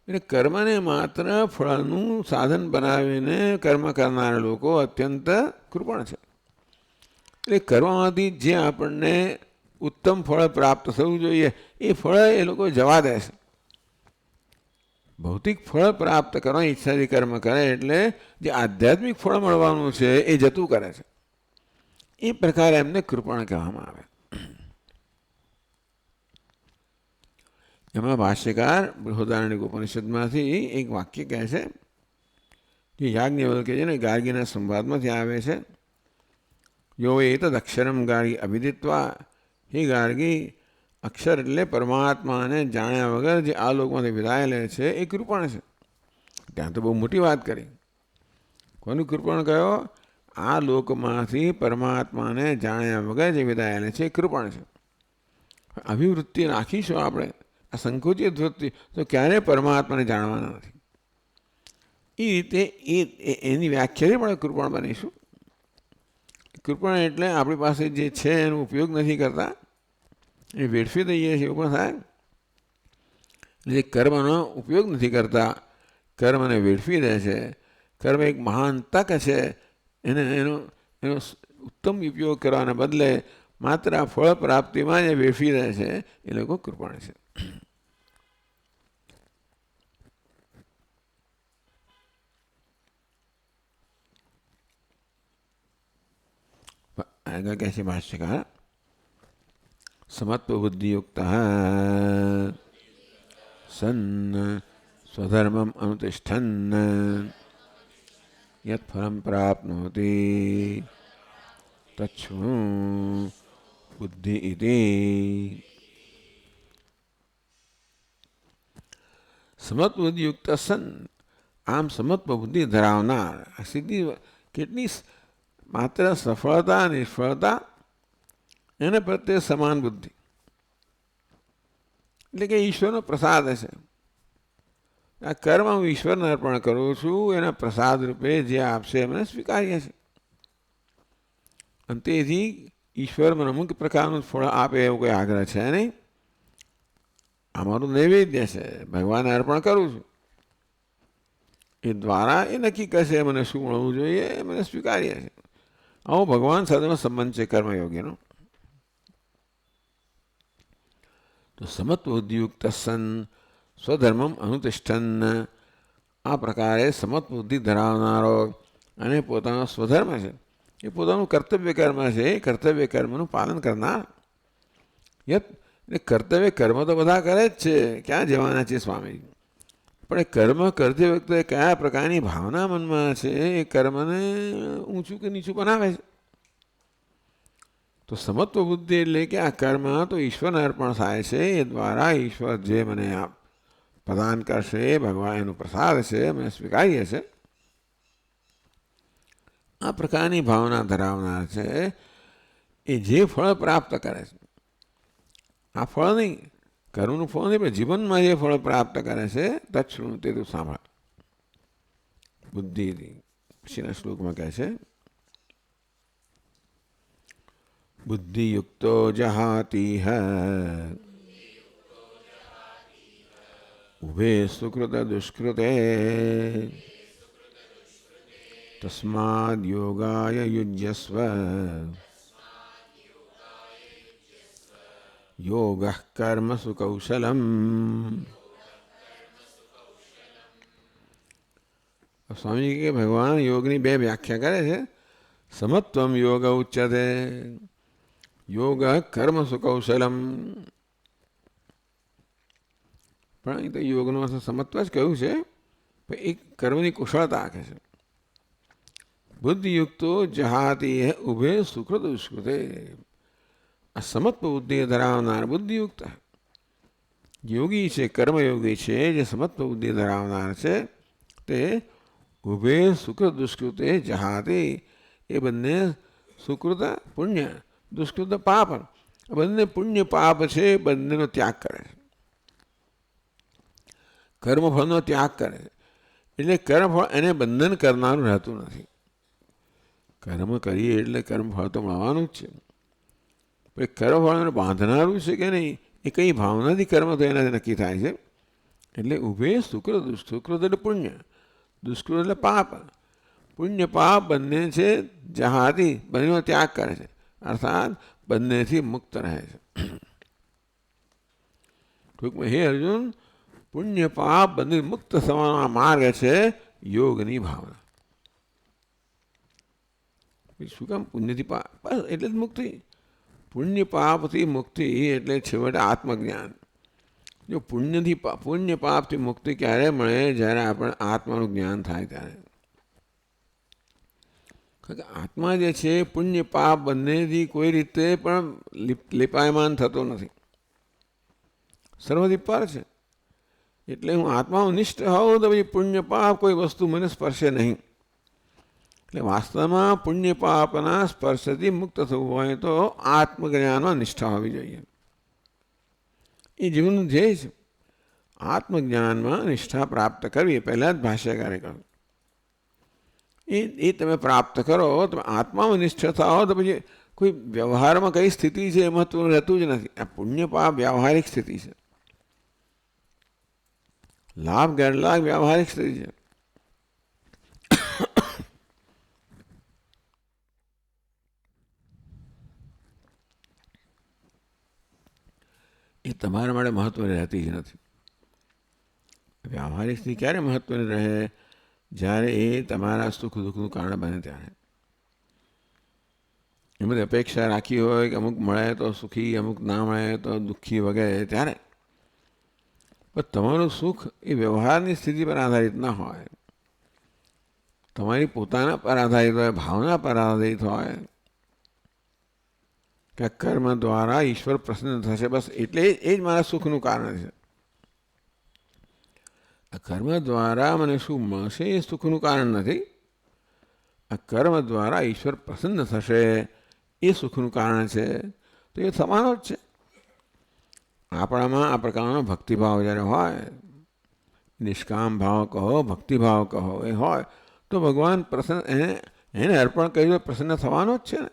એટલે કર્મને માત્ર ફળનું સાધન બનાવીને કર્મ કરનારા લોકો અત્યંત કૃપણ છે. એટલે કર્મમાંથી જે આપણને ઉત્તમ ફળ પ્રાપ્ત થવું જોઈએ એ ફળ એ લોકો જવા દે છે. ભૌતિક ફળ પ્રાપ્ત કરવાની ઈચ્છાથી કર્મ કરે એટલે જે આધ્યાત્મિક ફળ મળવાનું છે એ જતું કરે છે. એ પ્રકારે એમને કૃપણ કહેવામાં આવે. એમાં ભાષ્યકાર બૃહદારણ્યક ઉપનિષદમાંથી એક વાક્ય કહે છે જે યાજ્ઞવલ્ક્ય છે ને ગાર્ગીના સંવાદમાંથી આવે છે. યો એતદ અક્ષરમ ગાર્ગી અભિદિત્વા, હે ગાર્ગી અક્ષર એટલે પરમાત્માને જાણ્યા વગર જે આ લોકમાંથી વિદાય લે છે એ કૃપણ છે. ત્યાં તો બહુ મોટી વાત કરી. કોનું કૃપણ કયો? આ લોકમાંથી પરમાત્માને જાણ્યા વગર જે વિદાય લે છે એ કૃપણ છે. અભિવૃત્તિ રાખીશું આપણે, આ સંકુચિત વૃત્તિ, તો ક્યારેય પરમાત્માને જાણવાના નથી. એ રીતે એની વ્યાખ્યાથી પણ કૃપણ બનીશું. કૃપણ એટલે આપણી પાસે જે છે એનો ઉપયોગ નથી કરતા, એ વેડફી દઈએ છીએ એવું પણ થાય. એટલે કર્મનો ઉપયોગ નથી કરતા, કર્મને વેડફી દે છે. કર્મ એક મહાન તક છે, એનો ઉત્તમ ઉપયોગ કરવાને બદલે માત્ર ફળ પ્રાપ્તિમાં જે વેડફી દે છે એ લોકો કૃપણ છે. આગળ કહે છે ભાષ્યકાર, સમત્વ બુદ્ધિયુક્ત સન્ન સ્વધર્મમ અનુતિષ્ઠન્ન યત ફલમ પ્રાપ્નોતિ તચ્છૃણુ બુદ્ધિ ઇતિ. સમત્વ બુદ્ધિયુક્ત સન, આમ સમત્વ બુદ્ધિ ધરાવનાર, આ સિદ્ધિ કેટલી માત્ર સફળતા નિષ્ફળતા એને પ્રત્યે સમાન બુદ્ધિ, એટલે કે ઈશ્વરનો પ્રસાદ છે. આ કર્મ હું ઈશ્વરને અર્પણ કરું છું, એના પ્રસાદ રૂપે જે આપશે એમને સ્વીકારીએ છે. અને તેથી ઈશ્વર મને અમુક પ્રકારનું ફળ આપે એવો કોઈ આગ્રહ છે નહીં. અમારું નૈવેદ્ય છે, ભગવાનને અર્પણ કરું છું, એ દ્વારા એ નક્કી કરશે મને શું મળવું જોઈએ, એ મને સ્વીકારીએ છે. આવો ભગવાન સાથેનો સંબંધ છે કર્મયોગીનો. તો સમત્વ બુદ્ધિયુક્ત સન સ્વધર્મમ અનુતિષ્ઠન, આ પ્રકારે સમત્વ બુદ્ધિ ધરાવનારો અને પોતાનો સ્વધર્મ છે, એ પોતાનું કર્તવ્ય કર્મ છે, એ કર્તવ્ય કર્મનું પાલન કરનાર. એટલે કર્તવ્ય કર્મ તો બધા કરે જ છે, ક્યાં જવાના છે સ્વામી, પણ એ કર્મ કરતી વખતે કયા પ્રકારની ભાવના મનમાં છે એ કર્મને ઊંચું કે નીચું બનાવે છે. તો સમત્વ બુદ્ધિ એટલે કે આ કર્મ તો ઈશ્વરને અર્પણ થાય છે, એ દ્વારા ઈશ્વર જે મને પ્રદાન કરશે, ભગવાન એનો પ્રસાદ છે, અમે સ્વીકારીએ છીએ. આ પ્રકારની ભાવના ધરાવનાર છે એ જે ફળ પ્રાપ્ત કરે છે, આ ફળ નહીં, કર્મનું ફળ નહીં, પણ જીવનમાં જે ફળ પ્રાપ્ત કરે છે તચ્છૃણુ, તે તું સાંભળ. બુદ્ધિ પછીના શ્લોકમાં કહે છે, બુદ્ધિયુક્તો જહાતિહ ઉભે સુકૃત દુષ્કૃતે તસ્માદ યોગાય યુજ્યસ્વ યોગઃ કર્મસુ કૌશલમ. સ્વામી કે ભગવાન યોગની બે વ્યાખ્યા કરે છે. સમત્વમ યોગ ઉચ્યતે, યોગ કર્મસુ કૌશલમ. પણ અહીં તો યોગનો સમત્વ જ કહ્યું છે, પણ એક કર્મની કુશળતા કહે છે. બુદ્ધિયુક્તો જહાતિ ઉભે સુકૃત દુષ્કૃતે, આ સમત્વ બુદ્ધિ ધરાવનાર બુદ્ધિયુક્ત યોગી છે, કર્મયોગી છે, જે સમત્વ બુદ્ધિ ધરાવનાર છે તે ઉભે સુકૃત દુષ્કૃતે જહાતિ, એ બંને સુકૃત પુણ્ય, દુષ્કૃત પાપ, બંને પુણ્ય પાપ છે, બંનેનો ત્યાગ કરે છે, કર્મફળનો ત્યાગ કરે છે. એટલે કર્મફળ એને બંધન કરનારું રહેતું નથી. કર્મ કરીએ એટલે કર્મફળ તો મળવાનું જ છે, પણ કર્મફળ બાંધનારું છે કે નહીં, એ કઈ ભાવનાથી કર્મ તો એનાથી નક્કી થાય છે. એટલે ઉભે સુકૃત, સુકૃત એટલે પુણ્ય, દુષ્કૃત એટલે પાપ. પુણ્ય પાપ બંને છે જહાતી, બંનેનો ત્યાગ કરે છે, અર્થાત બંનેથી મુક્ત રહે છે. ટૂંકમાં હે અર્જુન, પુણ્ય પાપ બંને મુક્ત થવાનો માર્ગ છે યોગની ભાવના. શું કામ પુણ્યથી પાપ, બસ એટલે જ મુક્તિ. પુણ્ય પાપથી મુક્તિ એટલે છેવટે આત્મજ્ઞાન. જો પુણ્ય પાપથી મુક્તિ ક્યારે મળે? જ્યારે આપણે આત્માનું જ્ઞાન થાય ત્યારે. કારણ કે આત્મા જે છે પુણ્ય પાપ બંનેથી કોઈ રીતે પણ લીપાયમાન થતો નથી, સર્વથી પર છે. એટલે હું આત્મામાં નિષ્ઠ હોઉં તો પછી પુણ્ય પાપ કોઈ વસ્તુ મને સ્પર્શે નહીં. એટલે વાસ્તવમાં પુણ્ય પાપના સ્પર્શથી મુક્ત થવું હોય તો આત્મજ્ઞાનમાં નિષ્ઠા હોવી જોઈએ. એ જીવનનું ધ્યેય છે. આત્મજ્ઞાનમાં નિષ્ઠા પ્રાપ્ત કરવી પહેલાં જ ભાષ્યકારે કહ્યું. એ તમે પ્રાપ્ત કરો, તમે આત્મામાં નિષ્ઠ થાઓ તો પછી કોઈ વ્યવહારમાં કઈ સ્થિતિ છે એ મહત્વનું રહેતું જ નથી. આ પુણ્ય પાપ વ્યવહારિક સ્થિતિ છે, લાભ ગેરલાભ વ્યવહારિક સ્થિતિ છે. એ તમારા માટે મહત્વની રહેતી જ નથી. વ્યવહારિક સ્થિતિ ક્યારે મહત્વની રહે? જ્યારે એ તમારા સુખ દુઃખનું કારણ બને ત્યારે. એ બધી અપેક્ષા રાખી હોય કે અમુક મળે તો સુખી, અમુક ના મળે તો દુઃખી વગેરે, ત્યારે પણ તમારું સુખ એ વ્યવહારની સ્થિતિ પર આધારિત ના હોય, તમારી પોતાના પર આધારિત હોય, ભાવના પર આધારિત હોય કે કર્મ દ્વારા ઈશ્વર પ્રસન્ન થશે, બસ એટલે એ જ મારા સુખનું કારણ છે. આ કર્મ દ્વારા મને શું મળશે એ સુખનું કારણ નથી. આ કર્મ દ્વારા ઈશ્વર પ્રસન્ન થશે એ સુખનું કારણ છે. તો એ થવાનો જ છે. આપણામાં આ પ્રકારનો ભક્તિભાવ જ્યારે હોય, નિષ્કામ ભાવ કહો, ભક્તિભાવ કહો, એ હોય તો ભગવાન પ્રસન્ન એને અર્પણ કર્યું પ્રસન્ન થવાનો જ છે ને.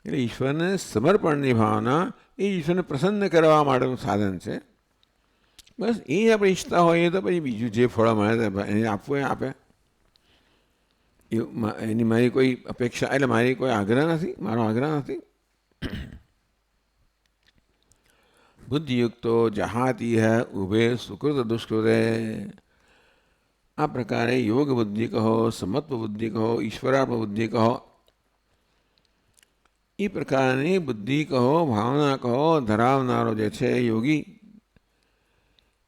એટલે ઈશ્વરને સમર્પણની ભાવના એ ઈશ્વરને પ્રસન્ન કરવા માટેનું સાધન છે. બસ એ આપણે ઈચ્છતા હોઈએ તો પછી બીજું જે ફળ મળે એને આપવું એ આપે. એની મારી કોઈ અપેક્ષા, એટલે મારી કોઈ આગ્રહ નથી, મારો આગ્રહ નથી. બુદ્ધિયુક્તો જહાતી હૈ ઉભે સુકૃત દુષ્કૃતે. આ પ્રકારે યોગ બુદ્ધિ કહો, સમત્વ બુદ્ધિ કહો, ઈશ્વરાર્પણ બુદ્ધિ કહો, એ પ્રકારની બુદ્ધિ કહો, ભાવના કહો ધરાવનારો જે છે યોગી,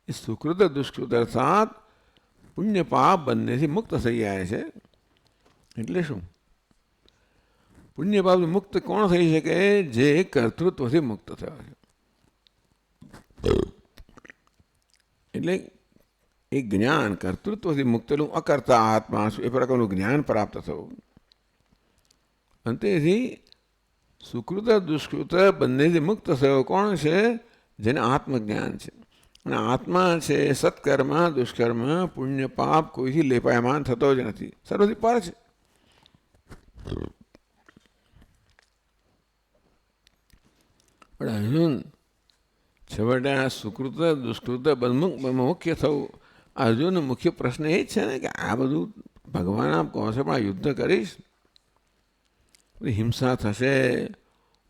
એ સુકૃત દુષ્કૃત અર્થાત પુણ્ય પાપ બંનેથી મુક્ત થઈ જાય છે. એટલે શું? પુણ્ય પાપથી મુક્ત કોણ થઈ શકે? જે કર્તૃત્વથી મુક્ત થયો છે. એટલે એ જ્ઞાન કર્તૃત્વથી મુક્તનું અકર્તા આત્મા એ પ્રકારનું જ્ઞાન પ્રાપ્ત થવું. અને તેથી સુકૃત દુષ્કૃત બંનેથી મુક્ત થયો કોણ છે? જેને આત્મજ્ઞાન છે. અને આત્મા છે સત્કર્મ દુષ્કર્મ પુણ્ય પાપ કોઈથી લેપાયમાન થતો જ નથી, સર્વથી પર છે. પણ અર્જુન છેવટે આ સુકૃત દુષ્કૃત મુખ્ય થવું, અર્જુનનો મુખ્ય પ્રશ્ન એ જ છે ને કે આ બધું ભગવાન આપ કહો છો પણ આ યુદ્ધ કરીશ, હિંસા થશે,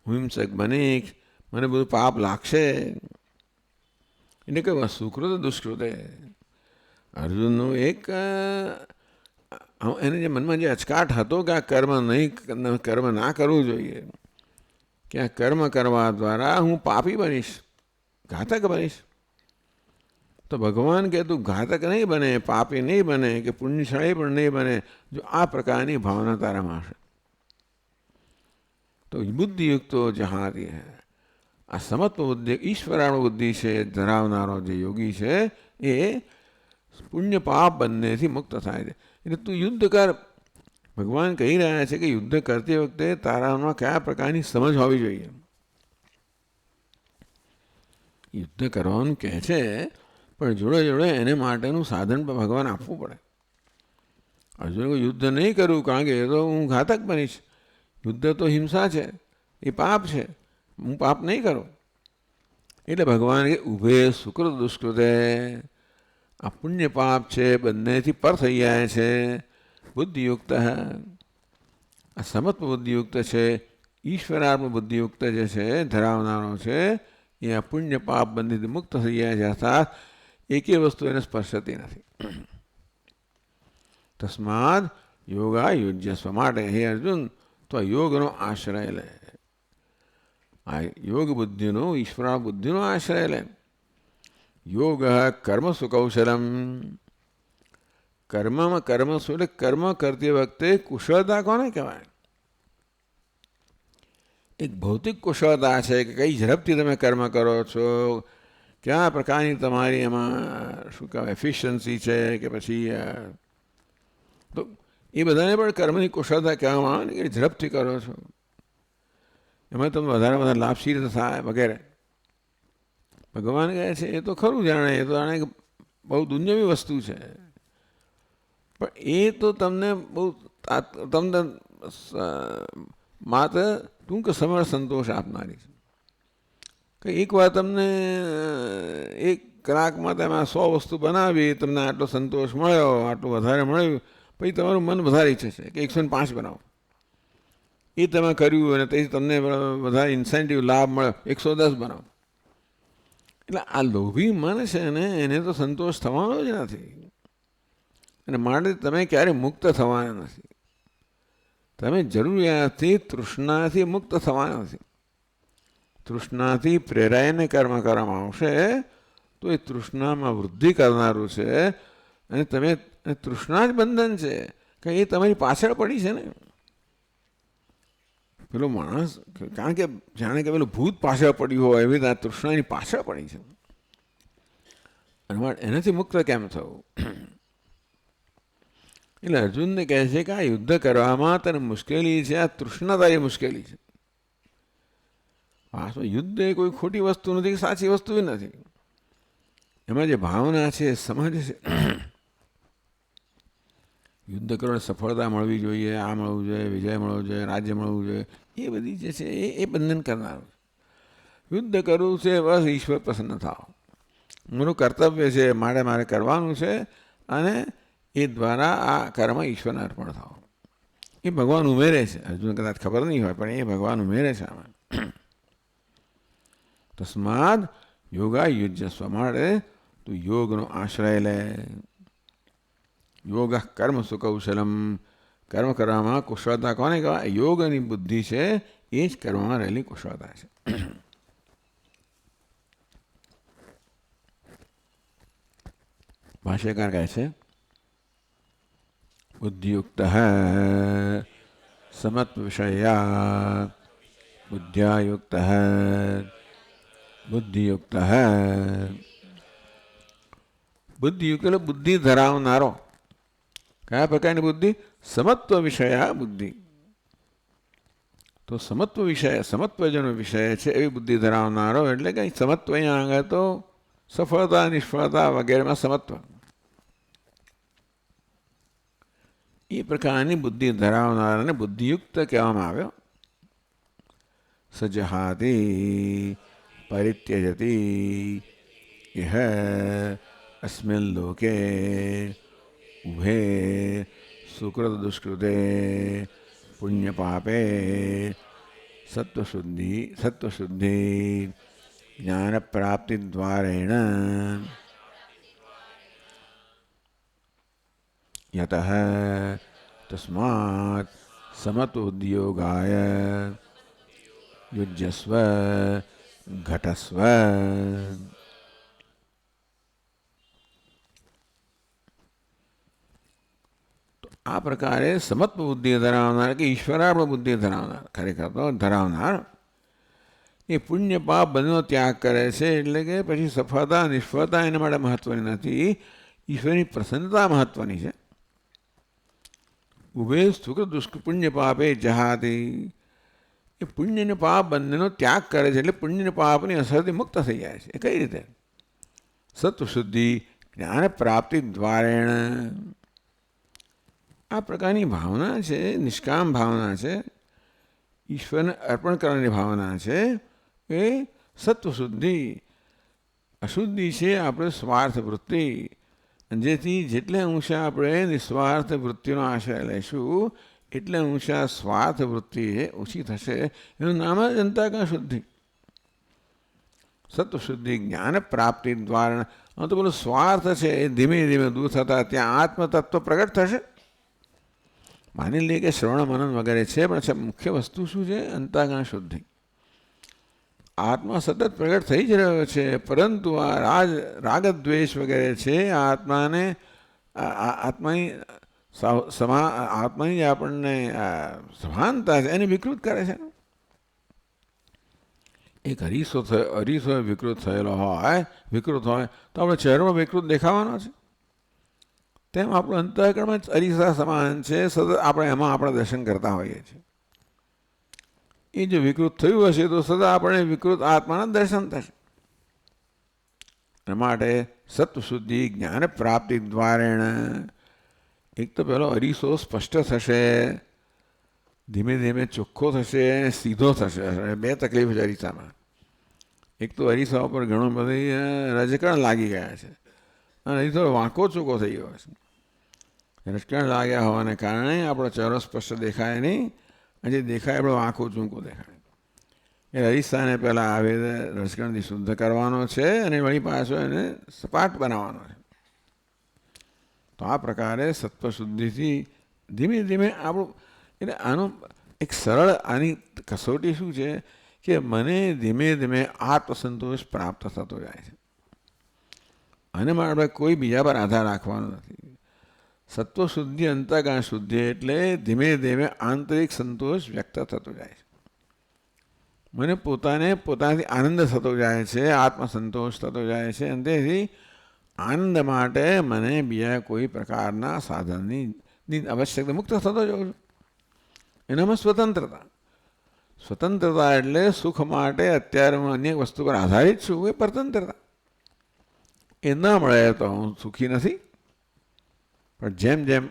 હું હિંસક બનીશ, મને બધું પાપ લાગશે. એટલે કે સુકૃત દુષ્કૃતે અર્જુનનું એક એને જે મનમાં જે અચકાટ હતો કે આ કર્મ ના કરવું જોઈએ, કે આ કર્મ કરવા દ્વારા હું પાપી બનીશ, ઘાતક બનીશ. તો ભગવાન કે તું ઘાતક નહીં બને, પાપી નહીં બને, કે પુણ્યશાળી પણ નહીં બને જો આ પ્રકારની ભાવના તારામાં હશે. તો બુદ્ધિયુક્તો જહાતી હૈ. આ સમત્વ બુદ્ધિ ઈશ્વરાણુ બુદ્ધિ છે ધરાવનારો જે યોગી છે એ પુણ્ય પાપ બંનેથી મુક્ત થાય છે. એટલે તું યુદ્ધ કર. ભગવાન કહી રહ્યા છે કે યુદ્ધ કરતી વખતે તારામાં કયા પ્રકારની સમજ હોવી જોઈએ. યુદ્ધ કરવાનું કહે છે પણ જોડે જોડે એને માટેનું સાધન પણ ભગવાન આપવું પડે. અર્જુન યુદ્ધ નહીં કરવું કારણ કે એ તો હું ઘાતક બનીશ, યુદ્ધ તો હિંસા છે, એ પાપ છે, હું પાપ નહીં કરું. એટલે ભગવાન કે ઉભે સુકૃત દુષ્કૃતે, આ પુણ્ય પાપ છે બંનેથી પર થઈ જાય છે. બુદ્ધિયુક્ત આ સમત્વ બુદ્ધિયુક્ત છે, ઈશ્વરાર્પણ બુદ્ધિયુક્ત જે છે ધરાવનારો છે એ આ પુણ્ય પાપ બંનેથી મુક્ત થઈ જાય છે. અર્થાત એકે વસ્તુ એને સ્પર્શતી નથી. તસ્માદ યોગા યુજ્યસ્વ. માટે હે અર્જુન તો યોગનો આશ્રય લે. આ યોગ બુદ્ધિનો ઈશ્વર બુદ્ધિનો આશ્રય લે. યોગ કર્મ સુકૌશલમ. કર્મમાં એટલે કર્મ કરતી વખતે કુશળતા કોને કહેવાય? એક ભૌતિક કુશળતા છે કે કઈ ઝડપથી તમે કર્મ કરો છો, કયા પ્રકારની તમારી એમાં શું કહેવાય એફિશિયન્સી છે, કે પછી તો એ બધાને પણ કર્મની કુશળતા કહેવામાં આવે ને કે ઝડપથી કરો છો, એમાં તમને વધારે લાભ સી રીતે થાય વગેરે. ભગવાન કહે છે એ તો ખરું જાણે, એ તો જાણે બહુ દુન્યવી વસ્તુ છે, પણ એ તો તમને બહુ તમને માત્ર ટૂંક સમય સંતોષ આપનારી છે. કે એકવાર તમને 1 કલાકમાં તમે 100 વસ્તુ બનાવી, તમને આટલો સંતોષ મળ્યો, આટલું વધારે મળ્યું, પછી તમારું મન વધારે ઈચ્છે છે કે 105 બનાવો. એ તમે કર્યું અને તેથી તમને વધારે ઇન્સેન્ટિવ લાભ મળ્યો, 110 બનાવો. એટલે આ લોભી મન છે ને એને તો સંતોષ થવાનો જ નથી, અને માટે તમે ક્યારેય મુક્ત થવાના નથી. તમે જરૂરિયાતથી તૃષ્ણાથી મુક્ત થવાના નથી. તૃષ્ણાથી પ્રેરાઈને કર્મ કરવામાં આવશે તો એ તૃષ્ણામાં વૃદ્ધિ કરનારું છે. અને તમે તૃષ્ણા જ બંધન છે કે એ તમારી પાછળ પડી છે ને. પેલો માણસ કારણ કે જાણે કે પેલું ભૂત પાછળ પડ્યું હોય એવી રીતે આ તૃષ્ણાની પાછળ પડી છે. અને એનાથી મુક્ત કેમ થવું? એટલે અર્જુનને કહે છે કે આ યુદ્ધ કરવામાં તને મુશ્કેલી છે, આ તૃષ્ણા તારી મુશ્કેલી છે. યુદ્ધ એ કોઈ ખોટી વસ્તુ નથી, સાચી વસ્તુ નથી. એમાં જે ભાવના છે સમજ છે. યુદ્ધ કરો સફળતા મળવી જોઈએ, આ મળવું જોઈએ, વિજય મળવો જોઈએ, રાજ્ય મળવું જોઈએ, એ બધી જે છે એ બંધન કરનારું. યુદ્ધ કરવું છે બસ ઈશ્વર પ્રસન્ન થાવ, મારું કર્તવ્ય છે, મારે કરવાનું છે અને એ દ્વારા આ કર્મ ઈશ્વરને અર્પણ થાવ. એ ભગવાન ઉમેરે છે. અર્જુન કદાચ ખબર નહીં હોય પણ એ ભગવાન ઉમેરે છે આમાં. તસ્માદ યોગા યુજસ્વ, માટે તું યોગનો આશ્રય લે. યોગ કર્મ સુકૌશલમ, કર્મ કરવામાં કુશળતા કોને કહેવાય? યોગની બુદ્ધિ છે એ જ કર્મમાં રહેલી કુશળતા છે. ભાષ્યકાર કહે છે બુદ્ધિયુક્ત સમત્વ વિષયા બુદ્ધ્યાયુક્ત બુદ્ધિયુક્ત બુદ્ધિયુક્ત એટલે બુદ્ધિ ધરાવનારો. કયા પ્રકારની બુદ્ધિ? સમત્વ વિષયા બુદ્ધિ. તો સમત્વ વિષય, સમત્વ જેનો વિષય છે એવી બુદ્ધિ ધરાવનારો એટલે કે સમત્વ અહીંયા આગળ તો સફળતા નિષ્ફળતા વગેરેમાં સમત્વ. એ પ્રકારની બુદ્ધિ ધરાવનારાને બુદ્ધિયુક્ત કહેવામાં આવ્યો. સજહાતી પરિત્યજતી ઇહ અસ્મિન લોકે ઉભે સુકૃત દુષ્કૃતે પુણ્ય પાપે સત્વશુદ્ધિ જ્ઞાન પ્રાપ્તિ દ્વારેણ યતઃ તસ્માત સમતોદ્યોગાય યુજ્યસ્વ ઘટસ્વ. આ પ્રકારે સમત્વ બુદ્ધિ ધરાવનાર કે ઈશ્વરાર્પણ બુદ્ધિ ધરાવનાર, ખરેખર તો ધરાવનાર, એ પુણ્ય પાપ બંનેનો ત્યાગ કરે છે. એટલે કે પછી સફળતા નિષ્ફળતા એના માટે મહત્વની નથી, ઈશ્વરની પ્રસન્નતા મહત્વની છે. ઉભે સુકૃત પુણ્ય પાપે જહાતી, એ પુણ્ય અને પાપ બંનેનો ત્યાગ કરે છે. એટલે પુણ્ય અને પાપની અસરથી મુક્ત થઈ જાય છે. એ કઈ રીતે? સત્વશુદ્ધિ જ્ઞાન પ્રાપ્તિ દ્વારેણ. આ પ્રકારની ભાવના છે, નિષ્કામ ભાવના છે, ઈશ્વરને અર્પણ કરવાની ભાવના છે. એ સત્વશુદ્ધિ. અશુદ્ધિ છે આપણે સ્વાર્થ વૃત્તિ. જેથી જેટલે અંશે આપણે નિસ્વાર્થ વૃત્તિનો આશ્રય લઈશું એટલે અંશે સ્વાર્થ વૃત્તિ ઓછી થશે. એનું નામ જ અંતઃકરણ શુદ્ધિ. સત્વશુદ્ધિ જ્ઞાન પ્રાપ્તિ દ્વારા તો પેલો સ્વાર્થ છે એ ધીમે ધીમે દૂર થતા ત્યાં આત્મતત્વ પ્રગટ થશે. માની લઈએ કે શ્રવણ મનન વગેરે છે, પણ મુખ્ય વસ્તુ શું છે? અંતઃકરણ શુદ્ધિ. આત્મા સતત પ્રગટ થઈ જ રહ્યો છે, પરંતુ આ રાગદ્વેષ વગેરે છે આત્માને આત્માની જે આપણને સભાનતા છે એને વિકૃત કરે છે. એક અરીસો વિકૃત થયેલો હોય, વિકૃત હોય તો આપણે ચહેરો વિકૃત દેખાવાનો છે. તેમ આપણું અંતઃકરણ અરીસા સમાન છે. સતત આપણે એમાં આપણા દર્શન કરતા હોઈએ છીએ. એ જો વિકૃત થયું હશે તો સદા આપણે વિકૃત આત્માના દર્શન થશે. એ માટે સત્વશુદ્ધિ જ્ઞાન પ્રાપ્તિ દ્વારેણ. એક તો પેલો અરીસો સ્પષ્ટ થશે, ધીમે ધીમે ચોખ્ખો થશે, સીધો થશે. બે તકલીફ છે અરીસામાં. એક તો અરીસા ઉપર ઘણું બધી રજકણ લાગી ગયા છે અને અરીસો વાંકો ચૂકો થઈ ગયો છે. રજકણ લાગ્યા હોવાને કારણે આપણો ચહેરો સ્પષ્ટ દેખાય નહીં, જે દેખાય આપણો આંખો ચૂંકો દેખાય. એ અરીસાને પહેલાં આવે રજકણથી શુદ્ધ કરવાનો છે અને વળી પાછો એને સપાટ બનાવવાનો છે. તો આ પ્રકારે સત્વશુદ્ધિથી ધીમે ધીમે આપણું એટલે આનો એક સરળ આની કસોટી શું છે કે મને ધીમે ધીમે આત્મસંતોષ પ્રાપ્ત થતો જાય છે, અને મારે કોઈ બીજા પર આધાર રાખવાનો નથી. સત્વશુદ્ધિ અંતઃકરણ શુદ્ધિ એટલે ધીમે ધીમે આંતરિક સંતોષ વ્યક્ત થતો જાય છે. મને પોતાનાથી આનંદ થતો જાય છે, આત્મસંતોષ થતો જાય છે, અને તેથી આનંદ માટે મને બીજા કોઈ પ્રકારના સાધનની આવશ્યકતા, મુક્ત થતો જાઉં છું. એનામાં સ્વતંત્રતા એટલે સુખ માટે અત્યારે હું અન્ય વસ્તુ પર આધારિત છું, એ પરતંત્રતા. એ ના મળે તો હું સુખી નથી. પણ જેમ જેમ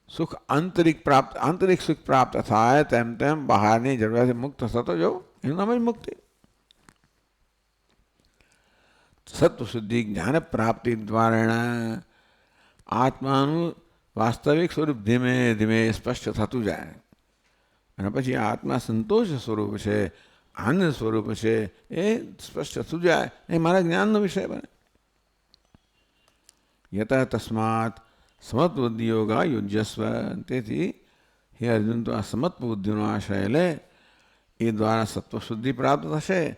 સુખ આંતરિક સુખ પ્રાપ્ત થાય તેમ તેમ બહારની જરૂરિયાતથી મુક્ત થતો જાઉં, એનું નામ જ મુક્તિ. સત્વશુદ્ધિ જ્ઞાન પ્રાપ્તિ દ્વારા આત્માનું વાસ્તવિક સ્વરૂપ ધીમે ધીમે સ્પષ્ટ થતું જાય, અને પછી આત્મા સંતોષ સ્વરૂપ છે, આનંદ સ્વરૂપ છે, એ સ્પષ્ટ થતું જાય, એ મારા જ્ઞાનનો વિષય બને. યત તસ્માત સમત્બુદ્ધિ યોગા યુજ્યસ્વ. તેથી હે અર્જુન, તો આ સમત્બુદ્ધિનો આશ્રય લે. એ દ્વારા સત્વશુદ્ધિ પ્રાપ્ત થશે,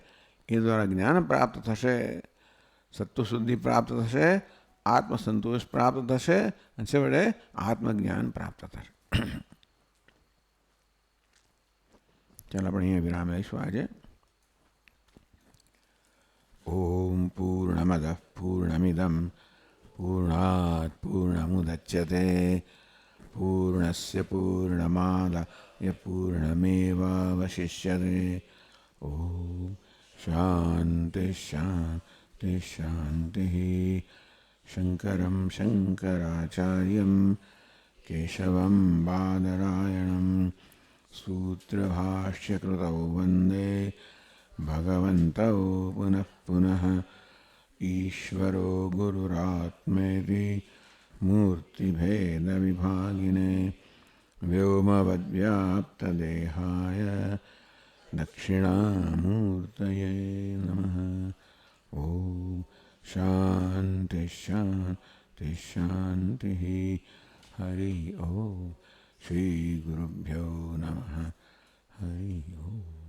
એ દ્વારા જ્ઞાન પ્રાપ્ત થશે, સત્વશુદ્ધિ પ્રાપ્ત થશે, આત્મસંતોષ પ્રાપ્ત થશે, અને છેવટે આત્મજ્ઞાન પ્રાપ્ત થશે. ચાલો આપણે અહીંયા વિરામ લઈશું આજે. ઓમ પૂર્ણમદ પૂર્ણમિદમ પૂર્ણાત પૂર્ણમુદચ્યતે પૂર્ણસ્ય પૂર્ણમાદાય પૂર્ણમેવાવશિષ્યતે. ઓમ શાંતિ શાંતિ શાંતિ. શંકરમ શંકરાચાર્યમ કેશવમ બાદરાયણમ સૂત્રભાષ્યકૃતૌ વંદે ભગવन्तौ પુનઃ પુનઃ. ઈશ્વરો ગુરુરાત્મેતિ મૂર્તિભેદવિભાગિને વ્યોમવદ્વ્યાપ્તદેહાય દક્ષિણામૂર્તયે નમઃ. ઓમ શાંતિ શાંતિ શાંતિ. હરિ ઓમ. શ્રી ગુરુભ્યો નમઃ. હરિ ઓમ.